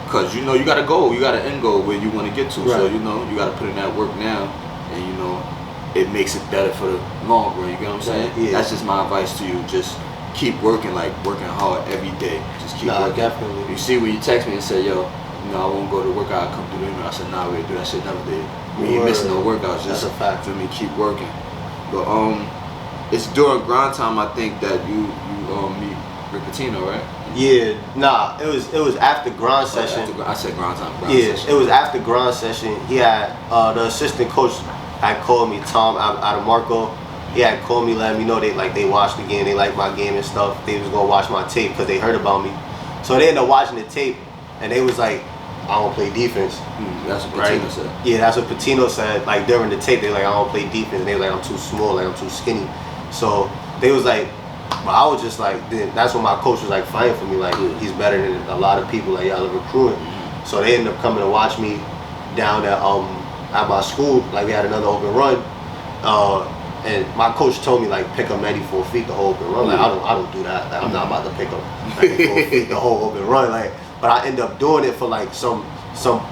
Cause you got a goal, you got an end goal where you want to get to. Right. So you gotta put in that work now, and it makes it better for the long run. You get what I'm saying? Yeah. That's just my advice to you. Just keep working, like working hard every day. Just keep working. Definitely. You see when you text me and say, yo, I won't go to workout. I come through the email. I said, nah, we do that shit never did. We ain't missing no workouts. Just that's a fact. For me, keep working. But it's during grind time. I think that you meet Rick Pitino, right? Yeah, nah, it was after grind session. I said grind time. Session. It was after grind session. He had the assistant coach had called me, Tom Adamarco. He had called me, letting me know they watched the game, they liked my game and stuff. They was gonna watch my tape because they heard about me. So they ended up watching the tape, and they was like, I don't play defense. That's what Pitino said. Yeah, that's what Pitino said. Like during the tape, they like, I don't play defense. And they were like, I'm too small, like I'm too skinny. So they was like, but I was just like, then that's when my coach was like fighting for me. Like he's better than a lot of people. Like y'all are recruiting. So they ended up coming to watch me down at my school. Like we had another open run, and my coach told me like pick up 94 feet the whole open run. Like I don't do that. Like, I'm not about to pick up 94 feet the whole open run. Like, but I ended up doing it for like some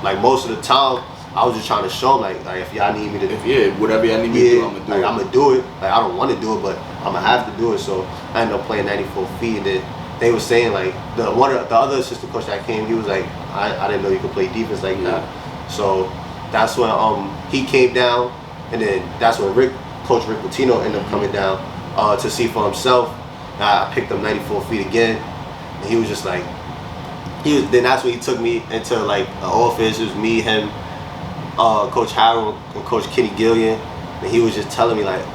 like most of the time. I was just trying to show them like if y'all need me to whatever y'all need me to do, I'm gonna do it. I'm gonna do it. Like I don't want to do it, but I'm gonna have to do it. So I ended up playing 94 feet, and then they were saying like the other assistant coach that came, he was like, I didn't know you could play defense like that. So that's when he came down, and then that's when Coach Rick Pitino ended up coming down to see for himself. I picked up 94 feet again, and he was just like, then that's when he took me into like the office. It was me, him, Coach Harold, and Coach Kenny Gillian, and he was just telling me like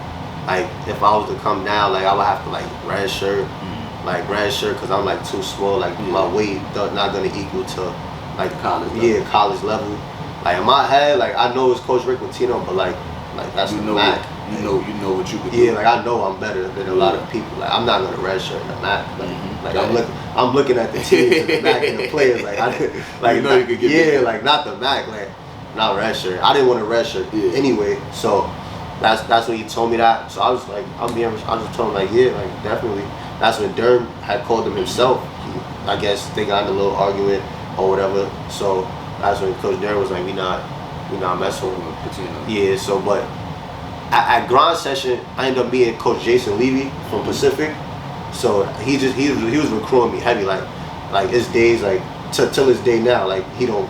if I was to come down, like I would have to like red shirt because I'm like too small, like my weight not gonna equal to like college level. Like in my head, like I know it's Coach Rick Pitino, but like that's the MAC. You know what you could do. Yeah, like I know I'm better than a lot of people. Like I'm not gonna red shirt in the MAC. I'm looking at the teams and the MAC and the players. Like you know you could get like not the MAC, like not red shirt. I didn't want a red shirt anyway. So that's when he told me that. So I was like, I just told him like, yeah, like definitely. That's when Durham had called him himself. I guess they got in a little argument or whatever. So that's when Coach Darren was like, we not messing with him. Pitino. Yeah, so but at grind session, I ended up meeting Coach Jason Levy from Pacific. So he was recruiting me heavy, like it's days like till this day now, like he'll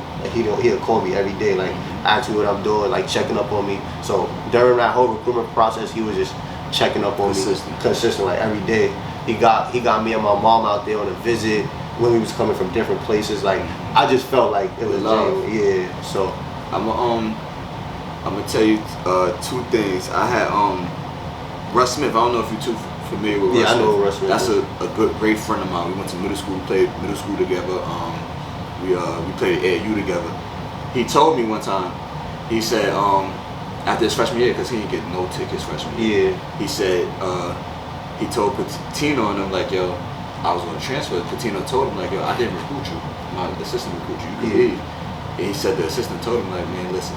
call me every day, like ask me what I'm doing, like checking up on me. So during that whole recruitment process, he was just checking up on me consistent, like every day. He got me and my mom out there on a visit when we was coming from different places. Like I just felt like it was genuine. Yeah. So I'm gonna tell you two things. I had Russ Smith. I don't know if you're too familiar with Russ Smith. I know Russ Smith. That's a great friend of mine. We went to middle school, played middle school together. We played AAU together. He told me one time, he said, after his freshman year, because he didn't get no tickets freshman year. Yeah. He said, he told Pitino and them, like, yo, I was going to transfer. Pitino told him, like, yo, I didn't recruit you. My assistant recruited you. You could leave. And he said the assistant told him, like, man, listen,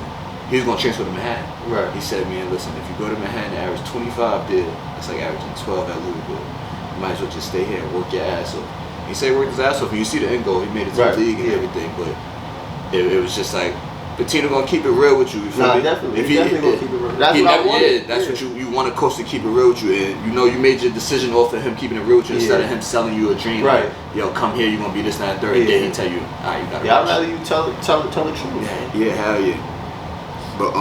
he was going to transfer to Manhattan. Right. He said, man, listen, if you go to Manhattan, average 25 there, that's like averaging 12 at Louisville. You might as well just stay here and work your ass off. He said he worked his ass off, and you see the end goal. He made it to the league and everything, but it was just like, Pitino gonna keep it real with you. You feel me? Definitely. He's definitely gonna keep it real. That's what I wanted. Yeah, that's what you want a coach to keep it real with you, and you made your decision off of him keeping it real with you instead of him selling you a dream. Right. Like, yo, come here, you're gonna be this, that, and third. And then he tell you, alright, you gotta. Yeah, I'd rather you tell the truth. Yeah, hell yeah. But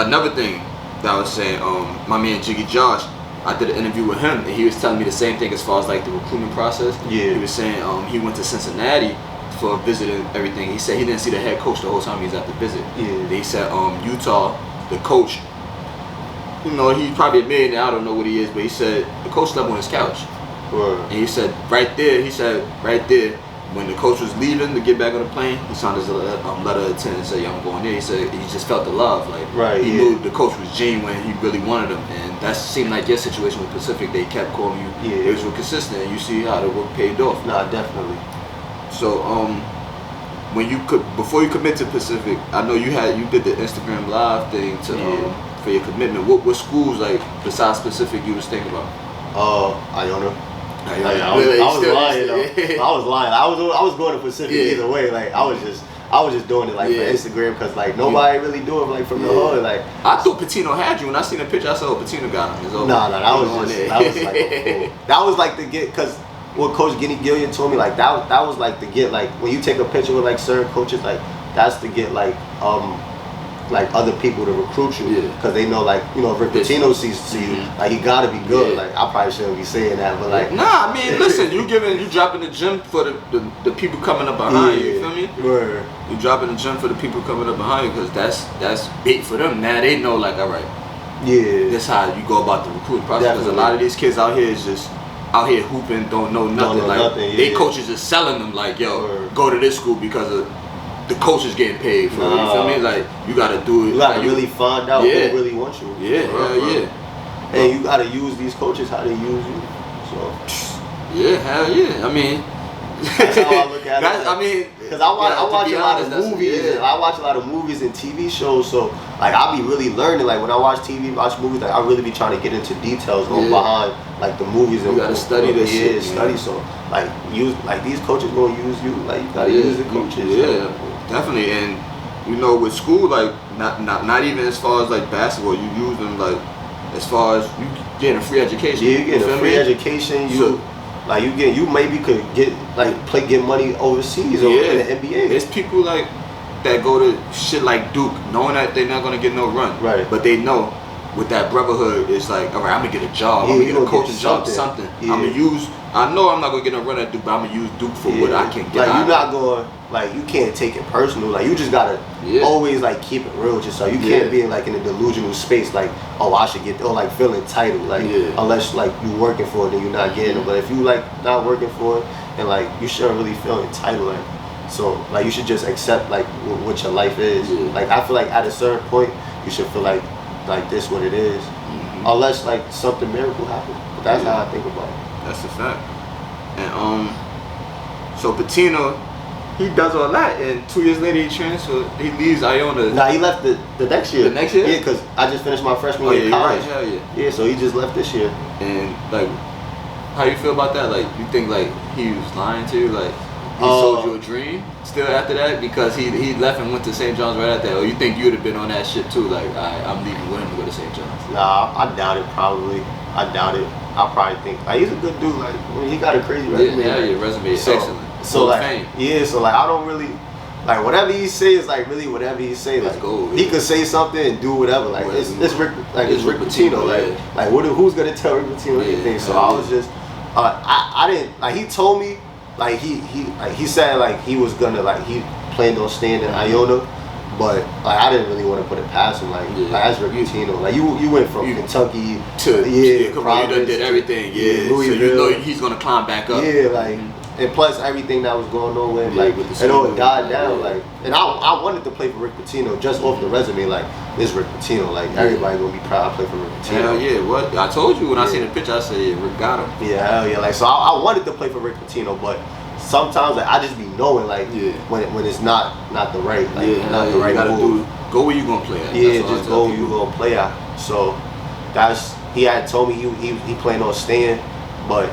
another thing that I was saying, my man Jiggy Josh, I did an interview with him, and he was telling me the same thing as far as like the recruitment process. Yeah. He was saying he went to Cincinnati for a visit and everything. He said he didn't see the head coach the whole time he was at the visit. Yeah. He said Utah, the coach, he probably admitted, I don't know what he is, but he said the coach slept on his couch. Right. And he said right there, when the coach was leaving to get back on the plane, he signed his letter of intent and said, yeah, I'm going there. He said he just felt the love. Like, he knew the coach was genuine, he really wanted him. And that seemed like your situation with Pacific. They kept calling you. Yeah. It was real consistent, and you see how the work paid off. Nah, definitely. So before you commit to Pacific, I know you did the Instagram live thing for your commitment. What schools, like besides Pacific, you was thinking about? Iona. I was lying though. I was lying. I was going to Pacific either way. Like I was just doing it like for Instagram because like nobody really do it like from the hood. Like I thought Pitino had you. When I seen the picture, I said, "Oh, Pitino got him." That was like the get because what Coach Gillian told me like that was like the get like when you take a picture with like certain coaches like that's to get like other people to recruit you because they know like Rick Pitino sees you like he gotta be good. Like I probably shouldn't be saying that, but like nah, I mean listen, you dropping the gym for the people coming up behind you. You feel me? Word. You dropping the gym for the people coming up behind you because that's big for them. Now they know like all right, this how you go about the recruiting process because a lot of these kids out here is just out here hooping, don't know nothing. They coaches is selling them like yo, go to this school because of the coach is getting paid for it, you feel me? Like you gotta do it. You gotta really find out who really wants you. And you gotta use these coaches how they use you. So hell yeah. I mean, that's how I look at it. I mean, because I watch a lot of movies. And I watch a lot of movies and TV shows. So like I be really learning. Like when I watch movies, like I really be trying to get into details behind like the movies. And you gotta study this shit. Study. So like use like these coaches gonna use you. Like you gotta use the coaches. Yeah. Definitely, and with school, like not even as far as like basketball, you use them like as far as you getting a free education. Yeah, you getting a free education. You maybe could get money overseas or in the NBA. There's people like that go to shit like Duke, knowing that they're not gonna get no run, right? But they know with that brotherhood, it's like all right, I'm gonna get a job, I'm gonna get a coaching job, something. I'm gonna use. I know I'm not gonna get no run at Duke, but I'm gonna use Duke for what I can get. Like you're not going. Like you can't take it personal. Like you just gotta always like keep it real with yourself. You can't be in like in a delusional space. Like I should get or like feel entitled. Like unless like you working for it and you're not getting it. But if you like not working for it and like you shouldn't really feel entitled. Like so like you should just accept like what your life is. Like I feel like at a certain point you should feel like this what it is. Unless like something miracle happens. But that's how I think about it. That's a fact. And so Pitino. He does all that, and 2 years later he transferred. He leaves Iona. Nah, he left the next year. The next year? Yeah, because I just finished my freshman year in college. Right, hell yeah. Yeah, so he just left this year. And like, how you feel about that? Like, you think like he was lying to you? Like, he sold you a dream still after that, because he left and went to St. John's right after that, or you think you'd have been on that shit too, like I'm leaving with him to go to St. John's? Nah, I doubt it. Probably, I doubt it. I probably think like he's a good dude. Like he got a crazy resume. Yeah, your resume is excellent. So like, yeah, so like I don't really. Like whatever he say is like really whatever he say. Like he could say something and do whatever. Like it's Rick, like it's Rick Pitino. Like who's gonna tell Rick Pitino anything? So I was just I didn't like, he told me like he said like he was gonna like he planned on staying in Iona, but like I didn't really want to put it past him. Like that's Rick Pitino. Like you went from Kentucky to you done did everything. So you know he's gonna climb back up. Yeah, like. And plus everything that was going on with him, like it all died down, like. And I wanted to play for Rick Pitino just off the resume, like this Rick Pitino, like everybody gonna be proud I play for Rick Pitino. Hell yeah, what I told you when I seen the picture, I said Rick got him. Yeah, hell yeah, like so I wanted to play for Rick Pitino, but sometimes like I just be knowing like when it's not the right, like not the right move. Go where you gonna play at. Yeah, just go where you gonna play at. So he had told me he planned on staying, but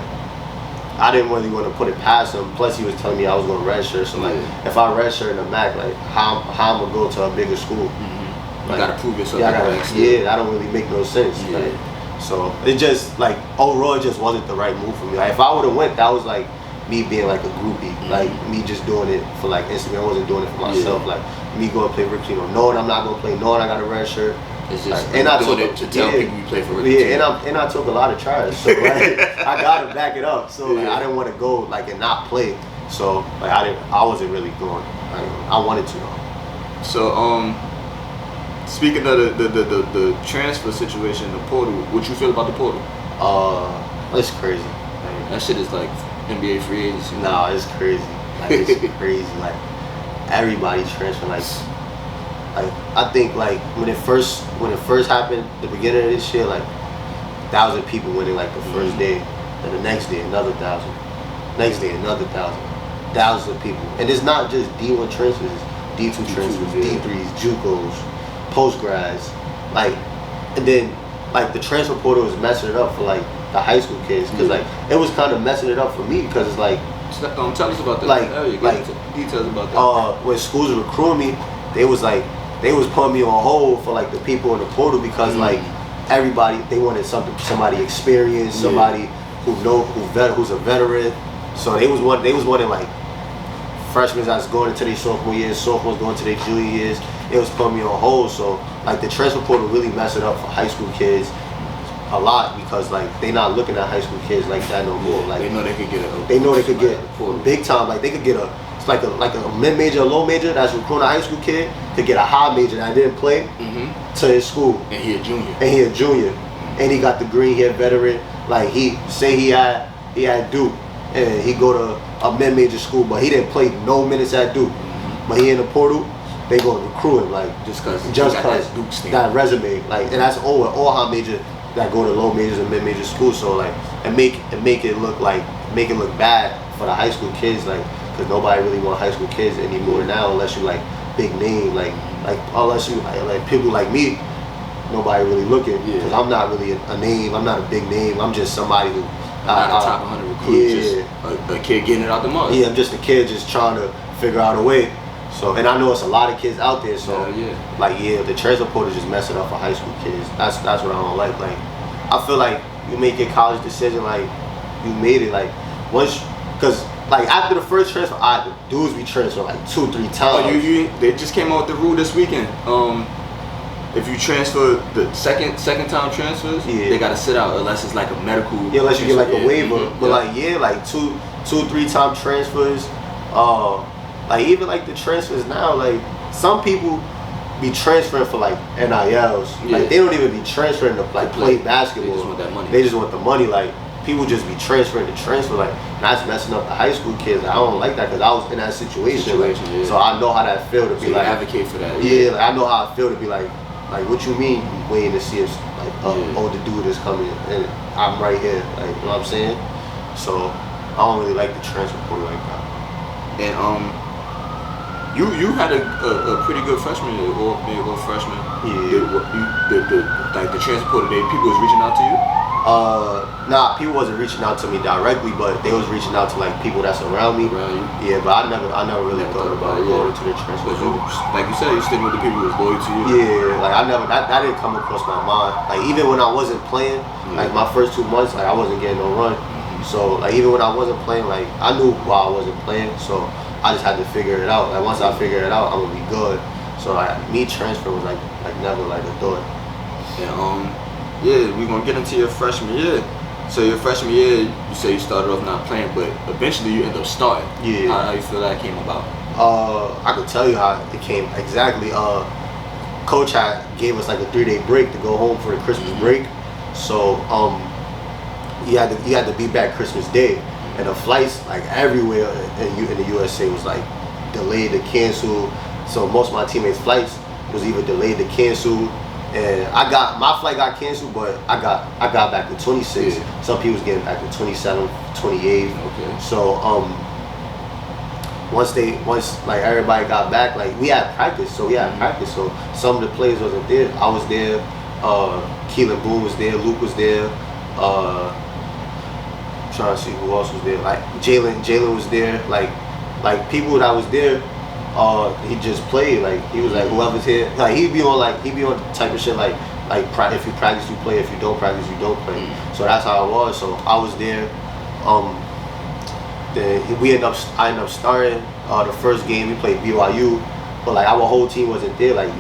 I didn't really want to put it past him. Plus, he was telling me I was going to redshirt. So, like, if I redshirt in the MAC, like, how I'm going to go to a bigger school? You got to prove yourself. That don't really make no sense. Yeah. Like, so, it just, like, overall, it just wasn't the right move for me. Like, if I would have went, that was, like, me being, like, a groupie. Like, me just doing it for, like, Instagram. I wasn't doing it for myself. Like, me going to play Rick Pitino, knowing I'm not going to play, knowing I got a redshirt. It's just and I took it to tell people you play for Rick. Yeah, and I took a lot of tries, so like I gotta back it up. So like, I didn't want to go like and not play. So like I wasn't really going. I wanted to though. So speaking of the transfer situation, the portal, what you feel about the portal? It's crazy. That shit is like NBA free agency. Nah, it's crazy. Like it's crazy. Like everybody transferring like. Like I think like when it first happened, the beginning of this year, like 1,000 people winning like the first day, and the next day another 1,000, next day another 1,000, thousands of people, and it's not just D1 transfers, it's D2 transfers, D3s, JUCOs, postgrads, like, and then like the transfer portal was messing it up for like the high school kids, because like it was kind of messing it up for me because it's like. Tell us about that. Like details about that. When schools were recruiting me, they was putting me on hold for like the people in the portal because like everybody they wanted somebody experienced, somebody who's a veteran. So they was wanting like freshmen that's going into their sophomore years, sophomores going to their junior years. It was putting me on hold. So like the transfer portal really messed it up for high school kids a lot because like they not looking at high school kids like that no more. Like they know they could get big time. Like they could get like a mid major, a low major that's recruiting a high school kid to get a high major that didn't play to his school. And he a junior. And he got the green, he a veteran. Like he had Duke and he go to a mid major school, but he didn't play no minutes at Duke. But he in the portal, they gonna recruit him like just cause that resume. Like and that's all high major that go to low majors and mid major schools. So like and make it look bad for the high school kids, like. Because nobody really want high school kids anymore now unless you like big name, like unless you like people like me, nobody really looking. Because I'm not really a name, I'm not a big name, I'm just somebody who not a top 100 recruit, just a kid getting it out the mud. Yeah, I'm just a kid just trying to figure out a way. So and I know it's a lot of kids out there. So the transfer portal just messing up for high school kids. That's what I don't like. Like I feel like you make your college decision, like you made it, like once because. Like after the first transfer, the dudes be transferring like 2-3 times. They just came out with the rule this weekend. If you transfer the second time transfers, they gotta sit out unless it's like a medical. Yeah, unless you get like a waiver. But like 2-3 time transfers. Like even like the transfers now, like some people be transferring for like NILs. Like they don't even be transferring to like play basketball. They just want that money. They just want the money. Like people just be transferring to transfer, like that's messing up the high school kids. I don't like that because I was in that situation. So I know how that feel to be like advocate for that. Yeah, like, I know how I feel to be like what you mean waiting to see if like older dude is coming and I'm right here, like you know what I'm saying? So I don't really like the transfer portal like that. And you had a pretty good freshman year, or maybe a freshman. Yeah. The transfer portal, people was reaching out to you. Nah, people wasn't reaching out to me directly, but they was reaching out to like people that's around me. Around you? Yeah, but I never really thought about going to the transfer. Like you said, you sticking with the people who was loyal to you. Yeah, like that didn't come across my mind. Like even when I wasn't playing, like my first 2 months, like I wasn't getting no run. So like even when I wasn't playing, like I knew why I wasn't playing. So I just had to figure it out. Like once I figured it out, I'm gonna be good. So like me transfer was like never like a thought. Yeah, we're gonna get into your freshman year. So your freshman year, you say you started off not playing, but eventually you end up starting. Yeah. How you feel that came about? I could tell you how it came exactly. Coach gave us like a 3-day break to go home for the Christmas break. So you had to be back Christmas Day, and the flights like everywhere in the USA was like delayed to cancel. So most of my teammates' flights was either delayed to cancel. And my flight got canceled, but I got back to 26. Yeah. Some people was getting back to 27, 28. Okay. So once like everybody got back, like we had practice. So So some of the players wasn't there. I was there. Keelan Boone was there. Luke was there. Trying to see who else was there. Like Jalen was there. Like people that was there. He just played, like he was like whoever's here, like he'd be on the type of shit like if you practice you play, if you don't practice you don't play. So that's how it was. So I was there. Then I ended up starting the first game. We played BYU, but like our whole team wasn't there. Like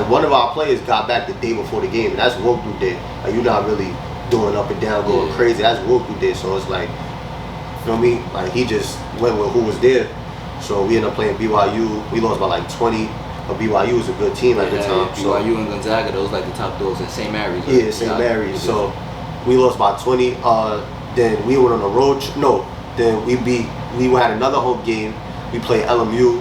one of our players got back the day before the game, and that's walkthrough day. Like you're not really doing up and down, going crazy. That's walkthrough day. So it's like, feel me? Like he just went with who was there. So we ended up playing BYU. We lost by like 20, but BYU was a good team at the time. BYU and Gonzaga, those like the top dogs in St. Mary's. Right? Yeah, St. Mary's. So we lost by 20. Then we went on a road trip. No, then we had another home game. We played LMU.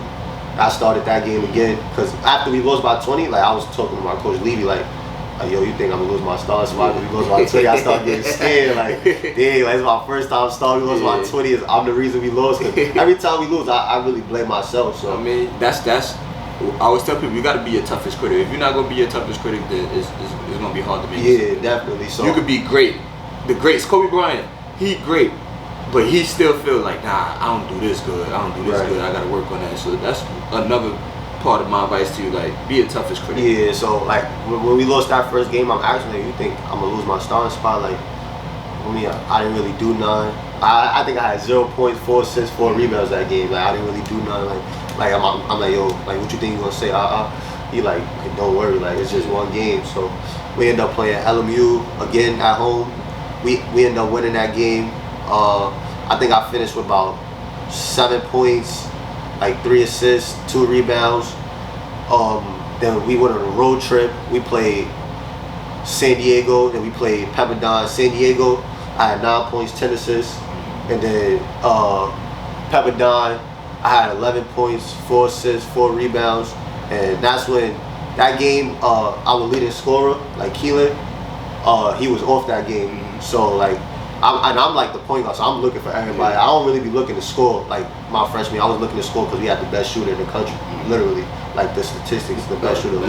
I started that game again because after we lost by 20, like I was talking to my coach Levy, like yo, you think I'm gonna lose my starting spot? If we lose by 20, I start getting scared. Like, dang, like it's my first time starting. We lost by 20. I'm the reason we lost. Every time we lose, I really blame myself. So I mean, that's. I always tell people you got to be your toughest critic. If you're not gonna be your toughest critic, then it's gonna be hard to make. Yeah, definitely. So you could be great. The greats, Kobe Bryant, he great, but he still feel like I don't do this good. I don't do this good. I gotta work on that. So that's another part of my advice to you, like be a toughest critic. Yeah, so like when we lost that first game, I'm asking like, you think I'm gonna lose my starting spot? Like, I didn't really do none. I think I had 0 points, 4 assists, 4 rebounds that game. Like I didn't really do none. Like I'm like, yo, like what you think you gonna say? He like don't worry, like it's just one game. So we end up playing LMU again at home. We end up winning that game. I think I finished with about 7 points. Like 3 assists, 2 rebounds. Then we went on a road trip. We played San Diego, then we played Pepperdine. San Diego, I had 9 points, 10 assists. And then Pepperdine, I had 11 points, 4 assists, 4 rebounds. And that's when that game, our leading scorer, like Keelan, he was off that game. So like, I'm like the point guard, so I'm looking for everybody. I don't really be looking to score like my freshman year. I was looking to score because we had the best shooter in the country, literally. Like the statistics, the best shooter.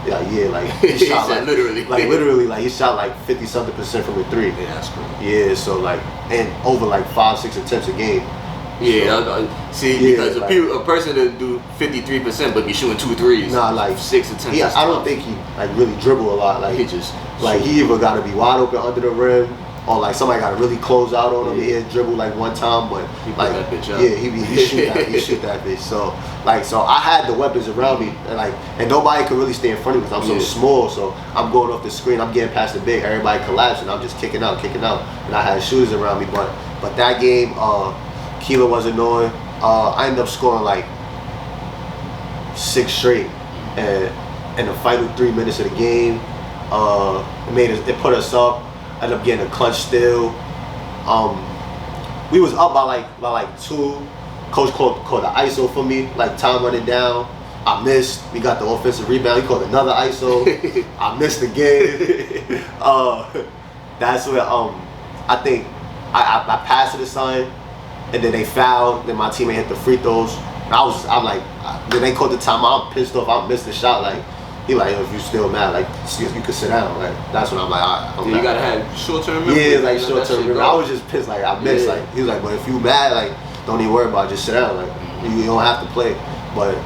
Yeah, like he shot like literally, like he shot like 50-something% from the 3. Yeah, that's cool. Yeah, so like and over like 5-6 attempts a game. Yeah, see, because a person that do 53% but be shooting 2 threes. Nah, like 6 attempts. Yeah, I don't think he like really dribble a lot. Like he just he either got to be wide open under the rim. Or like somebody got to really close out on him. He had dribble like one time, but he like that bitch up. Yeah, he shoot that bitch. So I had the weapons around me, and nobody could really stay in front of me because I'm so small. So I'm going off the screen, I'm getting past the big, everybody collapsing, I'm just kicking out, and I had shooters around me. But that game, Keelan was annoying. I ended up scoring like 6 straight, and in the final 3 minutes of the game, it put us up. Ended up getting a clutch steal. We was up by like 2. Coach called the ISO for me, like time running down. I missed. We got the offensive rebound. He called another ISO. I missed again. That's where I think I passed it to something, and then they fouled. Then my teammate hit the free throws. And I'm like, then they called the timeout. I'm pissed off. I missed the shot. Like He like, if you still mad, like you could sit down. Like that's when I'm like, I'm you gotta have short-term memory. Yeah, like short-term memory. I was just pissed. Like I missed. Like he was like, but if you mad, like don't even worry about it. Just sit down. Like you don't have to play. But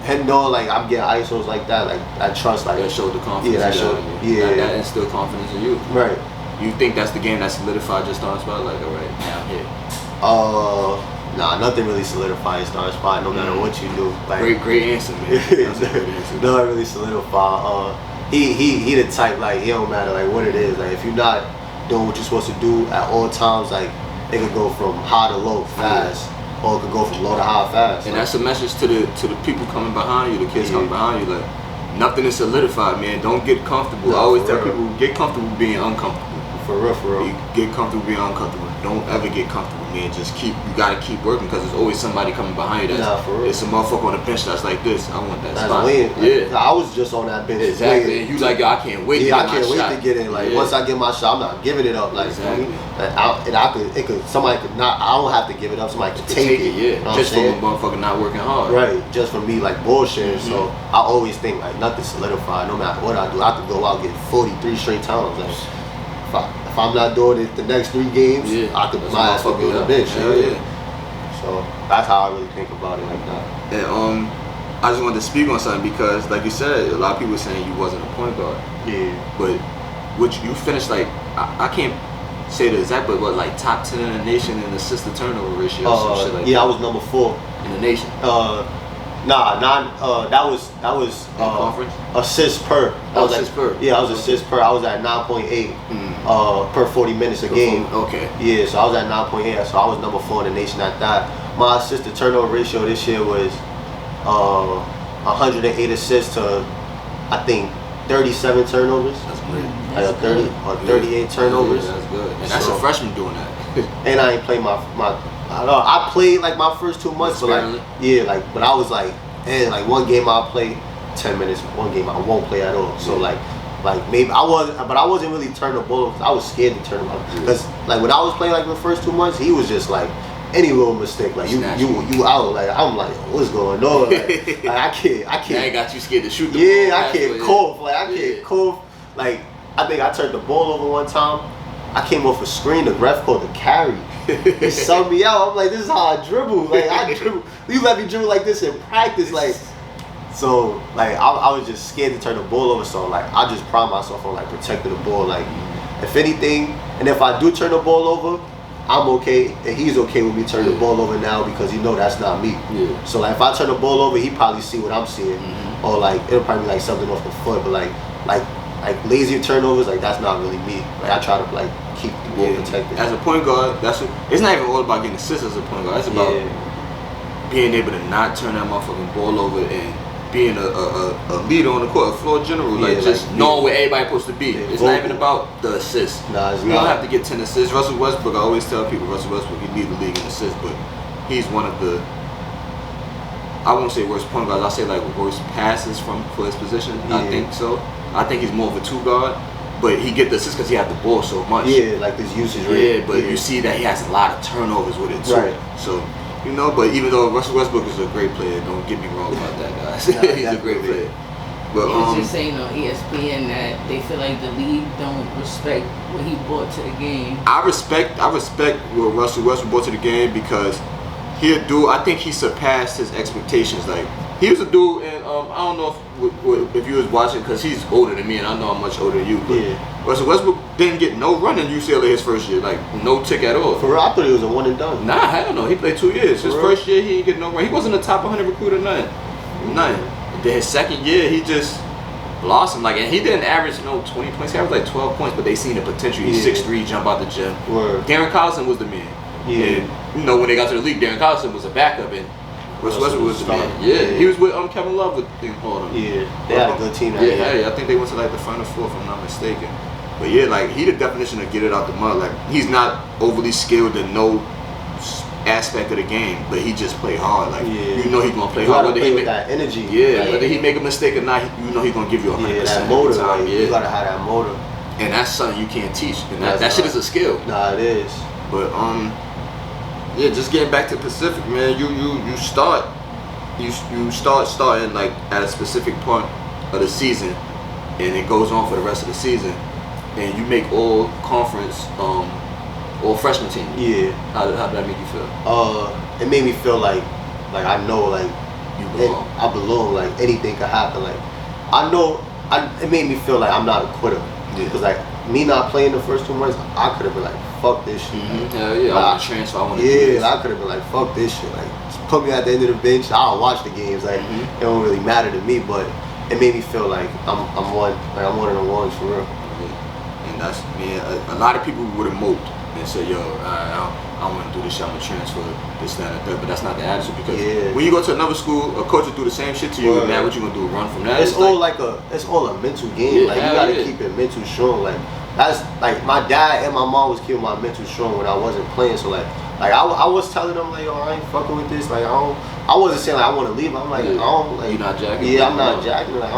him knowing like I'm getting ISOs like that, like I trust. Like that showed the confidence. Yeah, that showed. Yeah, that instilled confidence in you. Right. You think that's the game that solidified your starting spot? Like, all right, now I'm here. Nah, nothing really solidified starting spot. No matter what you do. Like great answer, man. That's a great answer. Nothing really solidified. He the type like it don't matter like what it is. Like if you're not doing what you're supposed to do at all times, like it could go from high to low fast, or it could go from low to high fast. And that's a message to the people coming behind you, the kids coming behind you. Like nothing is solidified, man. Don't get comfortable. I always tell people, get comfortable being uncomfortable. For real. You get comfortable being uncomfortable. Don't ever get comfortable, man. Just you gotta keep working because there's always somebody coming behind you. It's a motherfucker on the bench that's like this. I want that spot. Yeah. I was just on that bench. Exactly. And you like, yo, I can't wait to get my shot. I can't wait to get in. Like once I get my shot, I'm not giving it up. Like, exactly. Somebody could not, I don't have to give it up. Somebody could take it. Yeah. You know just from a motherfucker not working hard. Right. Just for me like bullshitting. So I always think like nothing solidified. No matter what I do, I could go out and get 43 straight times. Like, if I'm not doing it the next 3 games, I could my ass could be on the bench. So that's how I really think about it like that. And I just wanted to speak on something because, like you said, a lot of people were saying you wasn't a point guard. Yeah. But you finished like I can't say the exact, but what like top 10 in the nation in assist to turnover ratio or some shit like that. I was number 4 in the nation. That was conference assists per. Assists per. Yeah, I was assists per. I was at 9.8 per 40 minutes a game. Okay. Yeah, so I was at 9.8. So I was number 4 in the nation at that. My assist to turnover ratio this year was 108 assists to I think 37 turnovers. That's great. Like 30 or 38 turnovers. Yeah, that's good. And that's a freshman doing that. And I ain't played my I don't know. I played like my first 2 months, but but I was like, like one game I'll play 10 minutes, one game I won't play at all. So like maybe I wasn't really turning the ball because I was scared to turn him up. Because like when I was playing like the first 2 months, he was just like any little mistake, like you out. Like I'm like, what's going on? Like I can't. I got you scared to shoot the ball. Yeah, I can't cough. Like I can't cough. Like I think I turned the ball over one time. I came off a screen. The ref called the carry. He subbed me out. I'm like, this is how I dribble. Like I dribble. You let me dribble like this in practice. Like so. Like I was just scared to turn the ball over. So like I just pride myself on like protecting the ball. Like if anything, and if I do turn the ball over, I'm okay, and he's okay with me turning the ball over now because that's not me. Yeah. So like if I turn the ball over, he probably see what I'm seeing, or like it'll probably be like something off the foot. But like lazy turnovers, like that's not really me. Like I try to like keep the ball protected. As a point guard, it's not even all about getting assists as a point guard. It's about being able to not turn that motherfucking ball over and being a leader on the court, a floor general, knowing where everybody's supposed to be. It's not even about the assists. Nah, it's you don't have to get 10 assists. Russell Westbrook, I always tell people, he leads the league in assists, but he's one of the, I won't say worst point guards, I'll say like worst passes for his position. Yeah. I think so. I think he's more of a 2 guard, but he get the assists because he has the ball so much. Yeah, like his usage rate. Yeah, but you see that he has a lot of turnovers with it too. Right. So, but even though Russell Westbrook is a great player, don't get me wrong about that, guys. He's a great player. But he was just saying on ESPN that they feel like the league don't respect what he brought to the game. I respect what Russell Westbrook brought to the game because I think he surpassed his expectations. Like he was a dude, and I don't know if you was watching because he's older than me, and I know I'm much older than you. But Russell Westbrook didn't get no run in UCLA his first year, like no tick at all. For real, I thought he was a one and done. Nah, I don't know. He played 2 years. His first year, he didn't get no run. He wasn't a top 100 recruiter, nothing. And then his second year, he just blossomed. Like, and he didn't average 20 points. He averaged like 12 points, but they seen the potential. He's 6'3", jump out the gym. Darren Collison was the man. Yeah. And when they got to the league, Darren Collison was a backup, and Russell Westbrook was the man. Yeah, he was with Kevin Love with Odum. Yeah, they had a good team. I think they went to like the Final Four, if I'm not mistaken. But yeah, like he the definition of get it out the mud. Like he's not overly skilled in no aspect of the game, but he just play hard. Like he's gonna play hard. Whether he make that energy. Yeah, whether he make a mistake or not, he's gonna give you 100%. Yeah, that motor. Time. You gotta have that motor. And that's something you can't teach. And that shit is a skill. Nah, it is. But just getting back to Pacific, man. You start starting like at a specific point of the season, and it goes on for the rest of the season, and you make all conference, all freshman team. Yeah. How did that make you feel? It made me feel like I know like You belong. I belong. Like anything could happen. Like I know. It made me feel like I'm not a quitter. Yeah. Because like me not playing the first 2 months, I could have been like, fuck this shit. Hell yeah, I want to transfer. I want to do Yeah, this. I could have been like, fuck this shit. Like, just put me at the end of the bench. I'll watch the games. Like, it don't really matter to me. But it made me feel like I'm one of the ones for real. And that's, man, a lot of people would have moped and said, yo, I want to do this shit, I'm going to transfer this, that, and the third. But that's not the attitude, because when you go to another school, a coach will do the same shit to you, and now what you going to do, run from that? It's all it's all a mental game. Like, you got to keep it mental strong. Like, that's, like, my dad and my mom was keeping my mental strong when I wasn't playing. So, like I was telling them, like, yo, I ain't fucking with this. Like, I wasn't saying, like, I want to leave. I'm like, I don't, like. You're not jacking? Yeah, I'm not jacking. Like,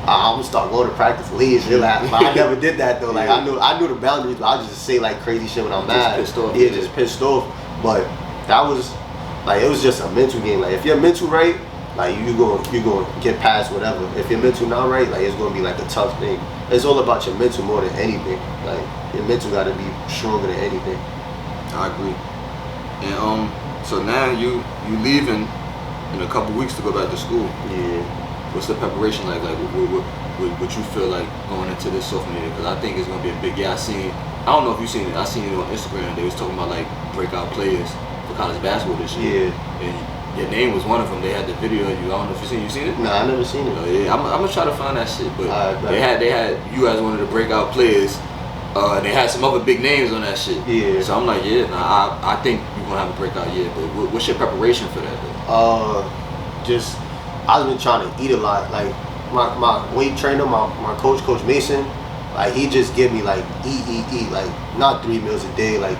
I'm gonna start going to practice, leave, relax. But I never did that though. Like I knew the boundaries, but I just say like crazy shit when I'm mad. Just pissed off. Yeah, just pissed off. But that was like, it was just a mental game. Like if you're mental right, like you gonna get past whatever. If your mental not right, like it's gonna be like a tough thing. It's all about your mental more than anything. Like your mental gotta be stronger than anything. I agree. And so now you leaving in a couple weeks to go back to school. Yeah. What's the preparation like? Like, what you feel like going into this sophomore year? Because I think it's gonna be a big year. I don't know if you've seen it. I seen it on Instagram. They was talking about like breakout players for college basketball this year. Yeah. And your name was one of them. They had the video of you. I don't know if you seen it. Nah, I never seen it. Yeah, I'm gonna try to find that shit. But they had you as one of the breakout players. They had some other big names on that shit. Yeah. So I'm like, I think you're gonna have a breakout year. But what's your preparation for that though? I've been trying to eat a lot. Like my weight trainer, my Coach Mason, like he just give me like eat, like not 3 meals a day, like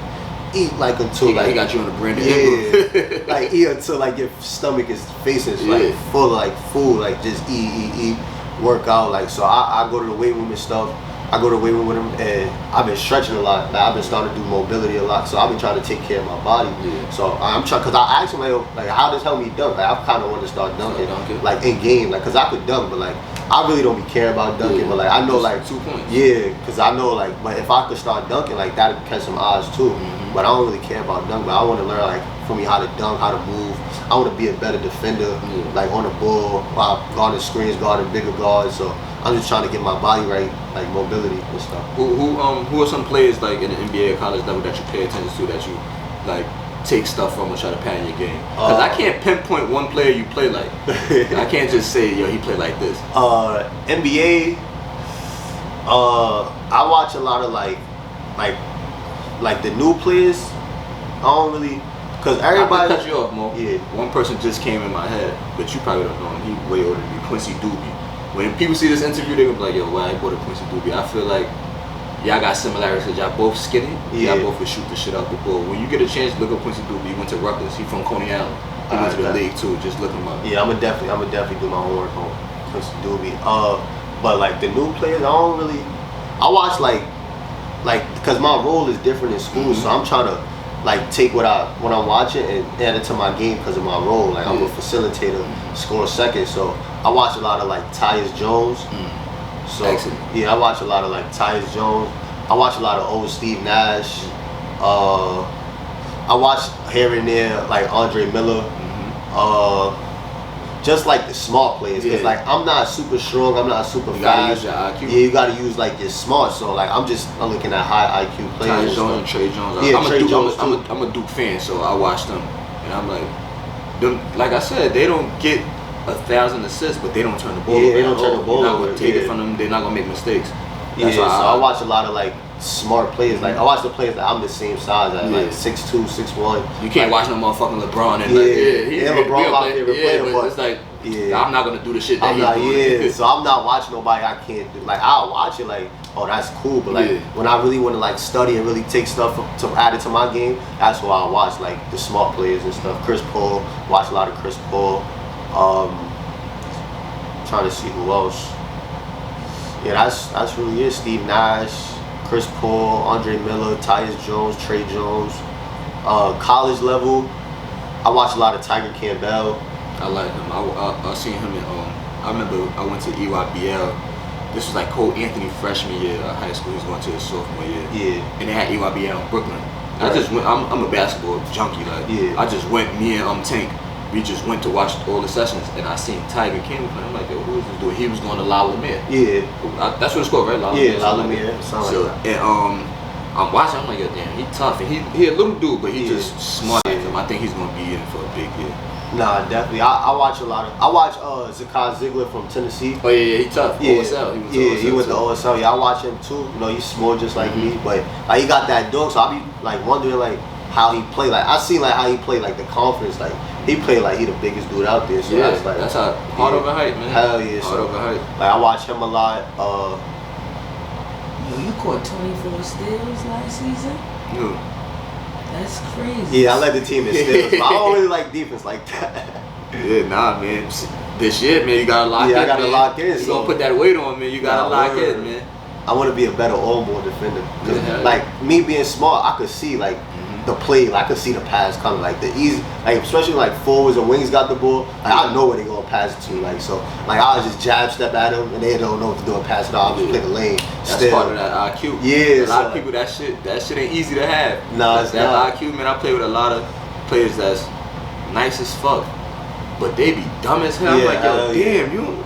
eat like until he got you on the brand. Like eat until like your stomach is facing like full of like food, like just eat, work out. Like so I go to the weight room and stuff. I go to the weight room with him, and I've been stretching a lot. Like I've been starting to do mobility a lot, so I've been trying to take care of my body. Yeah. So I'm trying, cause I asked him like how does help me dunk? Like I kind of want to start dunking, like in game, like cause I could dunk, but like I really don't be care about dunking. But like I know like 2 points. Yeah, cause I know like, but if I could start dunking, like that'd catch some odds too. But I don't really care about dunk. But I want to learn like for me how to dunk, how to move. I want to be a better defender, like on the ball, while guarding screens, guarding bigger guards. So I'm just trying to get my body right, like mobility and stuff. Who are some players like in the NBA or college level that you pay attention to, that you like take stuff from and try to pattern your game? Because I can't pinpoint one player you play like. I can't just say, yo, he played like this. NBA, I watch a lot of like the new players. I don't really, cause everybody. I cut you off, Mo. Yeah. One person just came in my head, but you probably don't know him. He way older than me, Quincy Doobie. When people see this interview, they're gonna be like, yo, why I bought a Quincy Doobie? I feel like y'all got similarities because y'all both skinny. Y'all both would shoot the shit out the ball. When you get a chance, look up Quincy Doobie. He went to Rutgers. He from Coney Island. He went to the league too. Just look him up. Yeah, I'm gonna definitely do my homework on Quincy Doobie. But like the new players, I watch like because my role is different in school, so I'm trying to like take what I'm watching and add it to my game because of my role. Like I'm a facilitator, score second, so I watch a lot of like Tyus Jones. So excellent. Yeah, I watch a lot of like Tyus Jones. I watch a lot of old Steve Nash. I watch here and there like Andre Miller. Just like the smart players, because like I'm not super strong, I'm not super fast. Use your IQ. Yeah, you gotta use like your smart. So like I'm looking at high IQ players. Tyus Jones and Trey Jones. Yeah, I'm a Duke fan, so I watch them, and I'm like, them. Like I said, they don't get 1,000 assists, but they don't turn the ball over. Yeah, they don't turn the ball over. You're not gonna take it from them. They're not gonna make mistakes. That's why I watch a lot of like smart players. Like I watch the players that I'm the same size as, like 6'2", 6'1". You can't watch no motherfucking LeBron and LeBron my favorite player, but it's like I'm not gonna do the shit that I'm not. So I'm not watching nobody I can't do. Like I'll watch it like, oh that's cool, but like when I really want to like study and really take stuff to add it to my game, that's why I watch like the smart players and stuff. Chris Paul, watch a lot of Chris Paul. Trying to see who else. Yeah, that's really it. Steve Nash, Chris Paul, Andre Miller, Tyus Jones, Trey Jones. College level, I watch a lot of Tiger Campbell. I like him. I seen him in I remember I went to EYBL. This was like Cole Anthony freshman year of high school. He was going to his sophomore year. Yeah. And they had EYBL in Brooklyn. I Right. just went. I'm a basketball junkie. Like, Yeah. I just went. Me and Tank. We just went to watch all the sessions, and I seen Tiger King playing. I'm like, yo, who is this dude? He was going to La Lumiere. Yeah. That's what it's called, right? La Yeah, Lumiere, La something like Lumiere, that. something So, like that. and I'm watching. I'm like, yo, damn, he tough, and he a little dude, but he Yeah. just smart as Yeah. him. I think he's gonna be in for a big year. Nah, definitely. I watch a lot of. I watch Zakai Ziegler from Tennessee. Oh yeah, he tough. Yeah, OSL. he went to OSL. Yeah, I watch him too. You know, he's small just like me, but like he got that dog. So I be like wondering like how he play. Like I seen like how he play like the conference. Like he play like he the biggest dude out there. So Yeah, that's like that's how hard over height, man. Hell yeah, hard so over height. like I watch him a lot. Yo, you caught 24 steals last season? Yeah. That's crazy. Yeah, I led the team in steals, but I don't really like defense like that. Yeah, nah, man. This year, man, you gotta lock in. Yeah, I gotta man. lock in, You so- gonna put that weight on, man. You gotta Nah, lock word. in, man. I want to be a better all-ball defender. 'Cause, Yeah. like me being smart, I could see like the play. Like, I could see the pass coming. Like the easy, like especially like forwards and wings got the ball. Like I know where they gonna pass it to. Like so, like I'll just jab step at them and they don't know what to do and pass it off. I'll just pick a lane. That's part of that IQ. Yeah, a lot of so- people that shit ain't easy to have. Nah, it's that not. IQ, man. I play with a lot of players that's nice as fuck, but they be dumb as hell. I'm Yeah, like, yo, hell yeah. damn, you.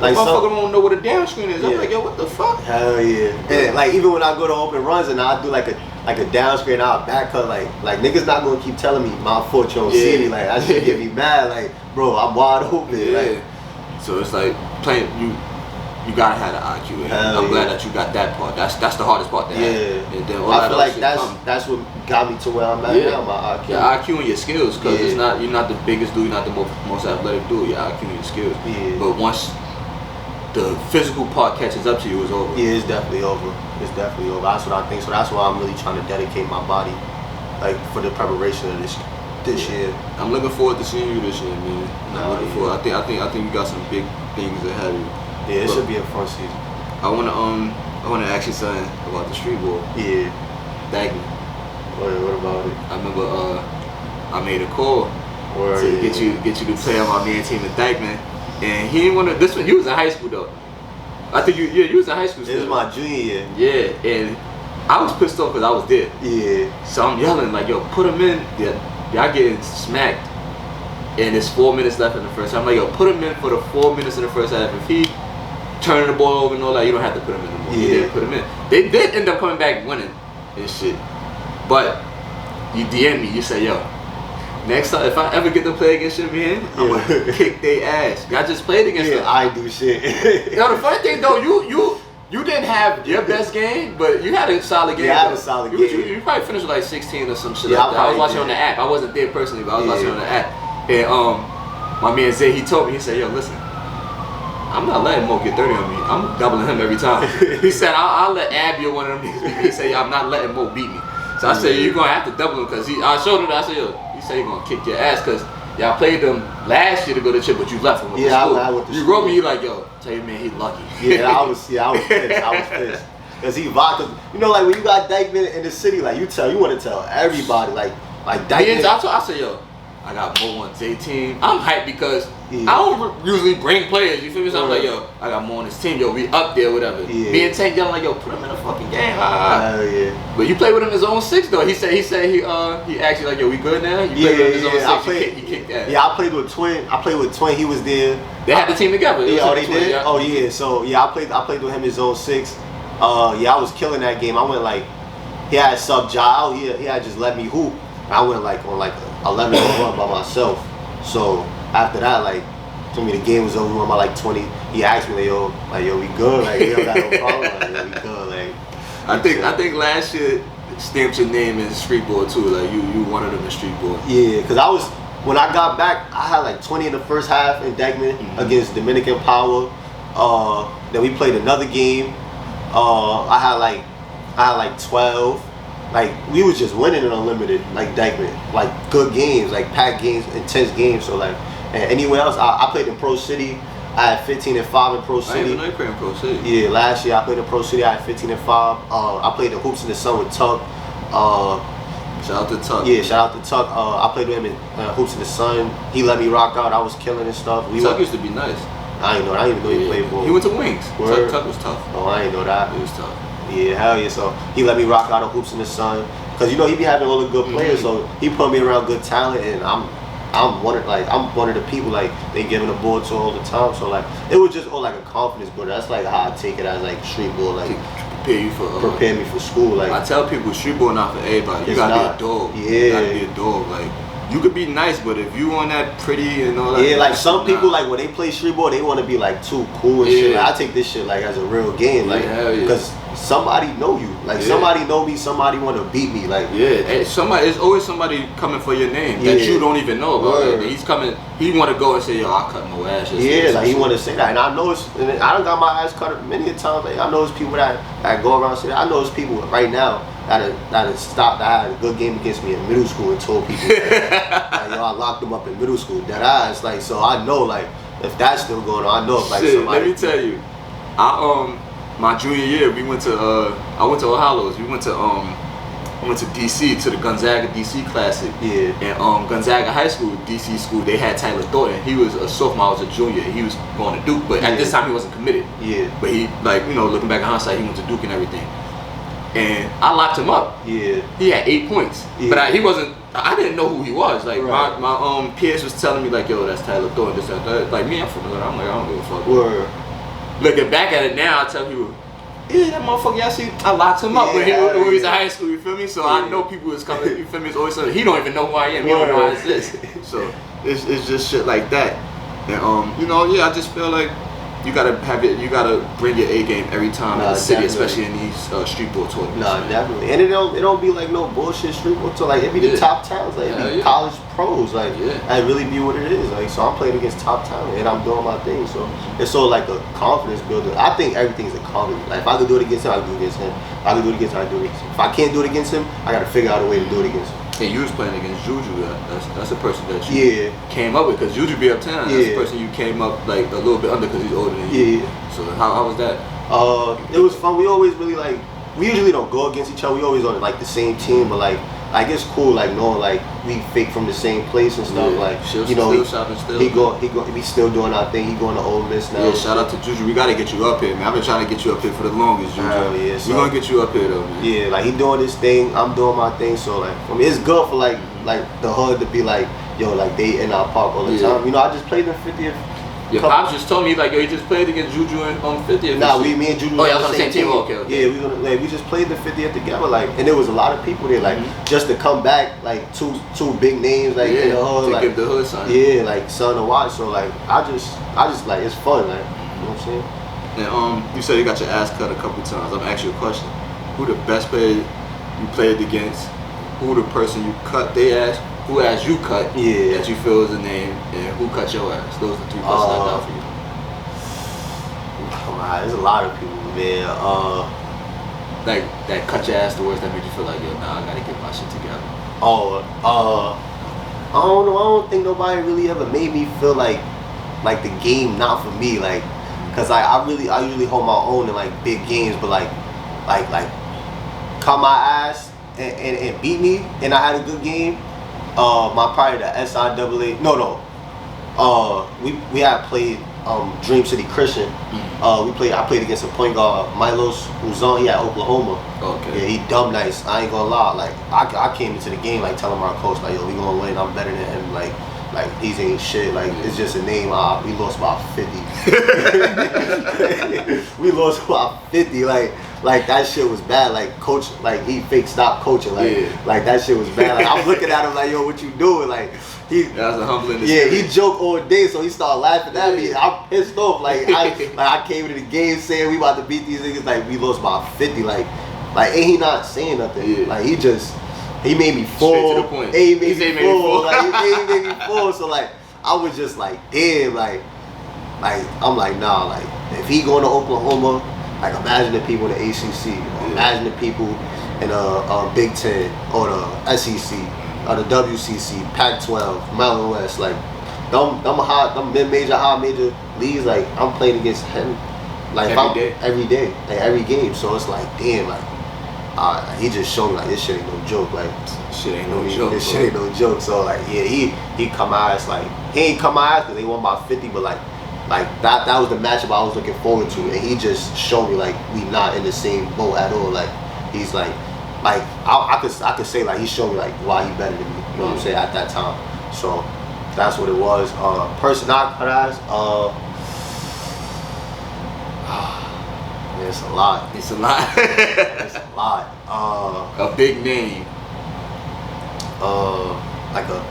Like Motherfucker some- don't know what a down screen is. I'm Yeah. like, yo, what the fuck? Hell yeah. And like even when I go to open runs and I do like a down screen, I'll back cut like niggas not gonna keep telling me my foot you don't see Yeah. me. Like that shit get me mad. Like bro, I'm wide open. Yeah. Like, So it's like playing you gotta have the IQ. And Hell I'm glad yeah. that you got that part. That's the hardest part to have. Yeah. And then all I that feel other like shit that's come. that's what got me to where I'm at Yeah. now. My IQ. Your IQ and your skills, because Yeah. it's not you're not the biggest dude, you're not the most athletic dude. Your IQ and your skills. Yeah. But once the physical part catches up to you, it's over. Yeah, it's definitely over. It's definitely over. That's what I think. So that's why I'm really trying to dedicate my body, like for the preparation of this year. I'm looking forward to seeing you this year, man. I'm Nah, looking yeah. forward. I think you got some big things ahead of you. Yeah, it But should be a fun season. I wanna ask you something about the street ball. Yeah. Thank you. What about it? I remember I made a call Or to get you to play on my main team in Dykeman, and he didn't want to. This one, he was in high school though. I think you was in high school. It was Still. my junior year. Yeah, and I was pissed off because I was there. Yeah. So I'm yelling like, yo, put him in. Yeah, y'all getting smacked. And there's 4 minutes left in the first half. I'm like, yo, put him in for the 4 minutes in the first half. If he turning the ball over and all that, you don't have to put him in anymore. You Yeah. didn't put him in. They did end up coming back winning and shit. But you DM me, you say, yo, next time if I ever get to play against your man, I'm Yeah. gonna kick their ass. Y'all just played against Yeah, them. I do shit. Yo, the funny thing though, you didn't have your best game, but you had a solid game. Yeah, I had though. a solid You- game. You probably finished with like 16 or some shit Yeah, like that. I was I watching probably on the app. I wasn't there personally, but I was Yeah. watching on the app. And my man Zay, he told me, he said, yo, listen, I'm not letting Mo get 30 on me. I'm doubling him every time. He said, I'll let Abby or one of them niggas beat me. He said, yo, I'm not letting Mo beat me. So I said, you're going to have to double him because I showed him that. I said, yo, he said you're going to kick your ass because y'all played them last year to go to chip, but you left him with Yeah, the school. I went to You school. wrote me, you like, yo, tell your man he lucky. Yeah, I was pissed. I was pissed. Cause he vodka. You know, like when you got Dykeman in the city, like you want to tell everybody, like Dykeman. I said, yo, I got Mo on Zay team. I'm hyped because Yeah. I don't usually bring players. You feel me? So I'm like, Right. yo, I got Mo on this team. Yo, we up there, whatever. Yeah. Me and Tank yelling like, yo, put him in a fucking game. Ah. Hell yeah. But you played with him in his own six though. He said he asked you like, yo, we good now? You played with him in his own I six. played. He kicked that. Yeah, I played with Twin. He was there. They had the team together. It was Yeah, oh, like they twins, did. yeah. Oh yeah. So yeah, I played with him in his own six. Yeah, I was killing that game. I went like, he had sub Jai. He had just let me hoop. I went like on like a 11 run by myself. So after that, like, told me the game was over. We won by like 20. He asked me, like, yo, we good? Like, we don't got no problem. Like, yo, we good? Like, I think last year stamped your name in street ball too. Like you one of them in street ball. yeah, cause when I got back, I had like 20 in the first half in Dykeman against Dominican Power. Then we played another game. I had like 12. Like we was just winning in unlimited, like Dykeman, like good games, like packed games, intense games. So like, and anywhere else, I played in Pro City. I had 15 and 5 in Pro I didn't City. even know you played in Pro City. Yeah, last year I played in Pro City. I had 15 and 5. I played the Hoops in the Sun with Tuck. Shout out to Tuck. Yeah, shout out to Tuck. I played with him in Hoops in the Sun. He let me rock out. I was killing and stuff. Tuck used to be nice. I didn't know that. I didn't even know he played ball. He went to Wings. Word. Tuck was tough. Oh, I didn't know that. It was tough. Yeah, hell yeah. So he let me rock out of hoops in the sun, cause you know he be having all the good players. So he put me around good talent, and I'm one of the people like they giving the ball to all the time. So like it was just all like a confidence builder. That's like how I take it as like street ball, like prepare me for school. Like I tell people, street ball not for everybody. You gotta be a dog. Yeah, you gotta be a dog. Like you could be nice, but if you on that pretty and all that, yeah, like some people like when they play street ball, they want to be like too cool and shit. Like, I take this shit like as a real game, like because somebody know you, like somebody know me, somebody want to beat me, like It's always somebody coming for your name that you don't even know about. Like, he's coming, he want to go and say, yo, I cut no ass. Like he want to say that, and I know I done got my ass cut many a times. Like I know it's people that go around and say that. I know it's people right now that stopped. That had a good game against me in middle school and told people, like, yo, I locked them up in middle school. That ass, like, so I know, like, if that's still going on, I know if like somebody. Let me tell you, my junior year, we went to I went to O'Hallows. We went to DC to the Gonzaga DC Classic. Yeah. And Gonzaga High School, DC school, they had Tyler Thornton. He was a sophomore, I was a junior. He was going to Duke, but at this time he wasn't committed. Yeah. But he, like, you know, looking back in hindsight, he went to Duke and everything. And I locked him up. Yeah. He had 8 points. Yeah. But he wasn't. I didn't know who he was. Like my peers was telling me like, yo, that's Tyler Thornton. This and that. Like me, I'm from Atlanta. I'm like, I don't give a fuck. Word. Looking back at it now, I tell people, yeah, that motherfucker, y'all see, I locked him up when he was in high school, you feel me? So I know people is coming, you feel me? It's always something. He don't even know who I am. He don't know I exist. So it's just shit like that. And you know, I just feel like you gotta have it. You gotta bring your A game every time in the city, especially in these street ball tournaments. Nah, definitely. And it don't be like no bullshit street ball tour. Like it be the top talents, like it be college pros, like that really be what it is. Like so, I'm playing against top talent and I'm doing my thing. So it's sort of like a confidence builder. I think everything's a confidence. Like if I could do it against him, I could do it against him. If I could do it against him, I do it against him. If I can't do it against him, I gotta figure out a way to do it against him. And you was playing against Juju. That's a person that you came up with, because Juju be uptown. That's a person you came up like a little bit under because he's older than you. So how was that? It was fun. We always really like. We usually don't go against each other. We always on like the same team, but like it's cool like knowing like we fake from the same place and stuff. Like you know, we still doing our thing. He going to Ole Miss now. Yeah, shout out to Juju. We gotta get you up here, man. I've been trying to get you up here for the longest, Juju. So, we're gonna get you up here though, man. Yeah, like he doing his thing, I'm doing my thing. So like for me, it's good for like the hood to be like, yo, like they in our park all the time. You know, I just played in 50th. Your pops just told me like, yo, he just played against Juju in 50th. Nah, me and Juju. Oh, yeah, I was on the same team. Okay. Yeah, we just played the 50th together, like, and there was a lot of people there, like, just to come back, like two big names, like in the hood, to like, give the hood sign. Yeah, like son to watch. So like, I just like it's fun, like, you know what I'm saying? And you said you got your ass cut a couple times. I'm gonna ask you a question. Who the best player you played against? Who the person you cut their ass? Who ass you cut that you feel is a name, and who cut your ass? Those are the three questions I got for you. Come on, there's a lot of people, man. Like that cut your ass the worst that made you feel like, yo, nah, I gotta get my shit together. I don't know. I don't think nobody really ever made me feel like the game not for me, like, cause I usually hold my own in like big games, but like cut my ass and beat me, and I had a good game. Probably the SIAA. We had played Dream City Christian. I played against a point guard, Milos Uzon. He at Oklahoma. Okay. Yeah, he dumb nice. I ain't gonna lie. Like I came into the game like telling our coach like, yo, we gonna win. I'm better than him. Like these ain't shit. Like it's just a name. We lost by 50. We lost by 50. Like that shit was bad. Like coach, like he fake stopped coaching. Like that shit was bad. Like I'm looking at him like, yo, what you doing? Like that was a humbling. Yeah, he joked all day, so he started laughing at me. I'm pissed off. I came into the game saying we about to beat these niggas. Like we lost by 50. Like ain't he not saying nothing? Yeah. Like he made me fall. Straight to the point. He made me fall. Like he made me fall. So like I was just like, damn. Like I'm like, nah. Like if he going to Oklahoma. Like imagine the people in the ACC, imagine the people in Big Ten or the SEC or the WCC, Pac-12, Mountain West, like them mid-major, high-major leagues. Like I'm playing against him, like every day, like every game. So it's like, damn, like he just showed me like this shit ain't no joke. Like shit ain't no joke. This shit ain't no joke. So like he come my ass like he ain't come my ass because they won by 50, but like like that was the matchup I was looking forward to, and he just showed me like we not in the same boat at all. Like he's like I could say like he showed me like why he better than me. You know what I'm saying at that time. So that's what it was. Personalidades. It's a lot. It's a lot. It's a lot. A big name. Like a.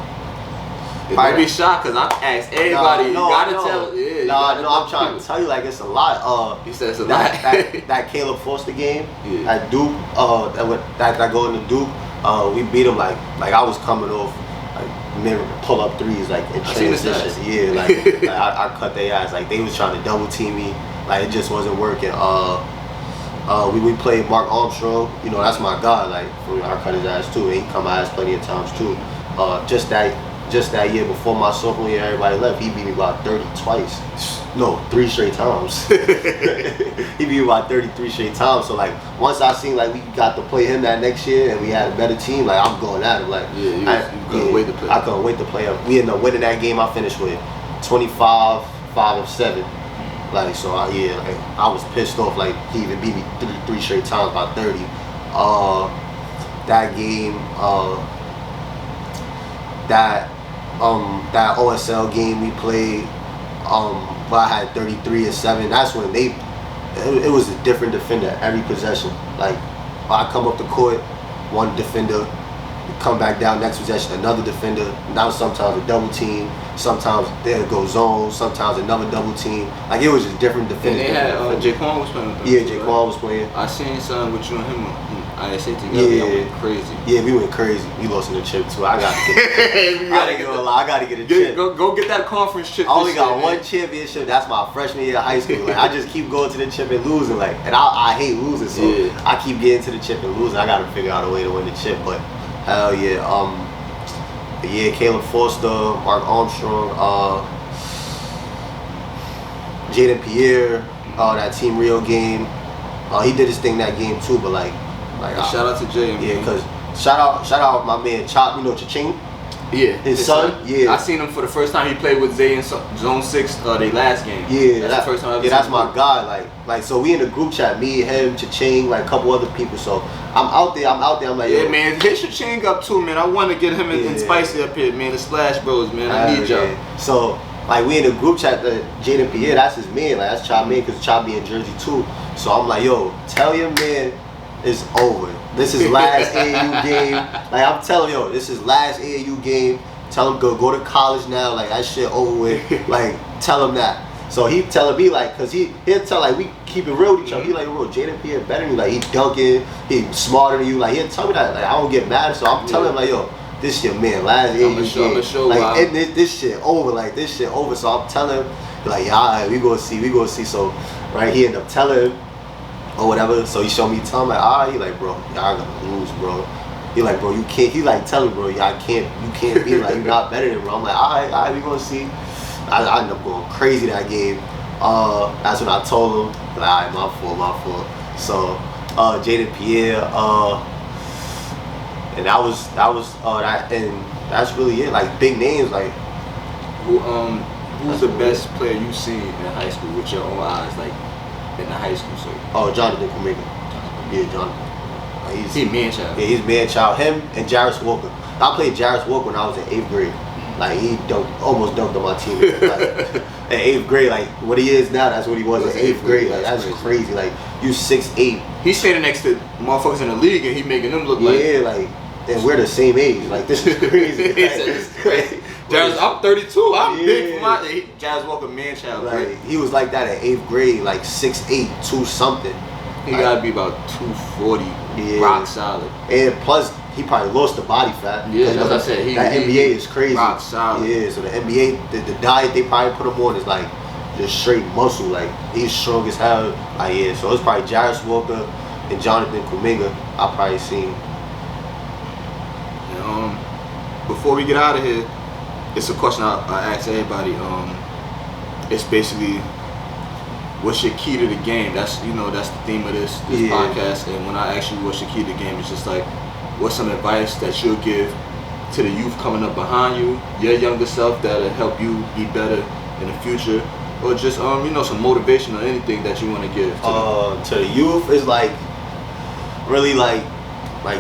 It might be shocked because I've asked everybody. You gotta tell. Yeah. I'm trying to tell you like it's a lot. He says a lot. That Caleb Foster game Yeah. at Duke. That going to Duke. We beat him like I was coming off like pull up threes like in transition. Yeah, like I cut their ass. Like they was trying to double team me. Like it just wasn't working. We played Mark Armstrong. You know that's my guy. Like I cut his ass too. And he come my ass plenty of times too. Just that year before my sophomore year, everybody left. He beat me about 30 twice. No, 3 straight times. He beat me about 33 straight times. So like once I seen like we got to play him that next year and we had a better team, like I'm going at him. Like you couldn't wait to play. I couldn't wait to play him. We ended up winning that game. I finished with 25, 5 and 7. Like so, I was pissed off. Like he even beat me three straight times by 30. That game, that OSL game we played, where I had 33 and 7. That's when it was a different defender every possession. Like I come up the court, one defender, come back down next possession, another defender. Now sometimes a double team. Sometimes they'll go zone, sometimes another double team. Like it was just different defenders. And they had Jaquan was playing with them. Yeah, Jaquan was playing. I seen something with you and him. I said together. Yeah, went crazy. Yeah, we went crazy. We lost in the chip too. I gotta get a chip. Go get that conference chip. I only got one championship. That's my freshman year of high school. Like I just keep going to the chip and losing. Like, and I hate losing, so I keep getting to the chip and losing. I gotta figure out a way to win the chip. But hell yeah, Caleb Foster, Mark Armstrong, Jaden Pierre, that Team Rio game. He did his thing that game too, but like shout out to Jay. Yeah, because shout out my man Chop, you know Cha-Ching? Yeah. His son? Yeah. I seen him for the first time. He played with Zay in Zone 6 their last game. Yeah. That's the first time I've that's my guy. Like so we in the group chat, me, him, Cha-Ching, like a couple other people. So I'm out there, I'm like, yeah, man, hit Cha-Ching up too, man. I want to get him and Spicy up here, man. The Splash Bros, man. I need y'all. So like we in the group chat, Jaden Pierre, that's his man. Like that's Chop man, because Chop be in Jersey too. So I'm like, yo, tell your man it's over. This is last AAU game. Like I'm telling yo, this is last AAU game. Tell him go to college now. Like that shit over with. Like tell him that. So he telling me like, cause he'll tell like we keep it real with each other. He like, bro, Jaden Pierre better than you. Like he dunking, he smarter than you. Like he'll tell me that. Like I don't get mad. So I'm telling him like, yo, this your man. Last AAU game. Like this shit over. Like this shit over. So I'm telling him like, yeah, all right, we gonna see. So right, he end up telling him or whatever. So he showed me, tell him like, all right. He like, bro, y'all gonna lose, bro. He like, bro, you can't. He like, tell him, bro, you can't be like, you're not better than bro. I'm like, all right, we gonna see. I ended up going crazy that game. That's when I told him, like, all right, my fault. So Jaden Pierre, and that was that, and that's really it. Like big names, like who's the best player you've seen in high school with your own eyes, like in the high school circuit? Oh, Jonathan Kuminga. Yeah, Jonathan. He's man-child. Yeah, he's man-child. Him and Jarris Walker. I played Jarris Walker when I was in 8th grade. Like he almost dunked on my team. Like, in 8th grade, like what he is now, that's what he was in 8th grade. Like that's crazy. Like you 6'8". He's standing next to motherfuckers in the league and he making them look like and we're the same age. Like this is crazy. It's crazy. Jarris, I'm 32. I'm big for my Jarris Walker man-child. Like right? he was like that in 8th grade, like 6'8", 2 something. He gotta be about 240, rock solid. And plus, he probably lost the body fat. Yeah, as I said, that NBA is crazy. Rock solid. Yeah, so the NBA, the diet they probably put him on is like just straight muscle. Like he's strong as hell. Like yeah, so it's probably Jarris Walker and Jonathan Kuminga. I probably seen. Before we get out of here, it's a question I ask everybody. It's basically, what's your key to the game? That's that's the theme of this podcast. And when I ask you what's your key to the game, it's just like, what's some advice that you'll give to the youth coming up behind you, your younger self, that'll help you be better in the future, or just some motivation or anything that you want to give to the youth is like really like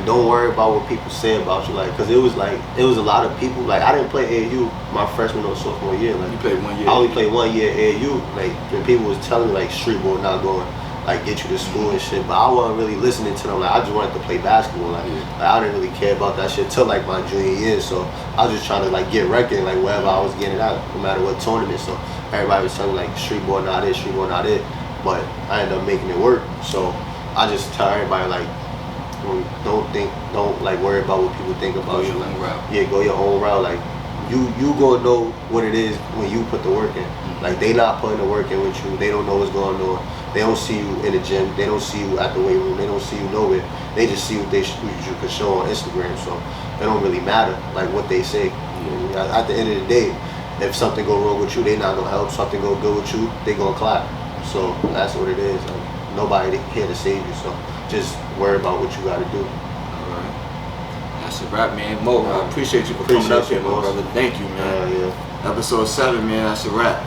don't worry about what people say about you, like, cause it was a lot of people, like, I didn't play AAU my freshman or sophomore year, like, you played 1 year. I only played 1 year AAU, like, when people was telling me like street ball not going like get you to school and shit, but I wasn't really listening to them, like, I just wanted to play basketball, like, I didn't really care about that shit till like my junior year, so I was just trying to like get record, like, wherever I was getting it out, no matter what tournament, so everybody was telling me like street ball not it, but I ended up making it work, so I just tell everybody like, don't like worry about what people think about you. Like, yeah, go your own route. Like, you gonna know what it is when you put the work in. Like, they not putting the work in with you. They don't know what's going on. They don't see you in the gym. They don't see you at the weight room. They don't see you nowhere. They just see what you can show on Instagram. So it don't really matter like what they say. At the end of the day, if something go wrong with you, they not gonna help. Something go good with you, they gonna clap. So that's what it is. Like, nobody here to save you. So just worry about what you gotta do. Alright. That's a wrap, man. Mo, I appreciate you for coming up here, my brother. Thank you, man. Yeah. Episode 7, man. That's a wrap.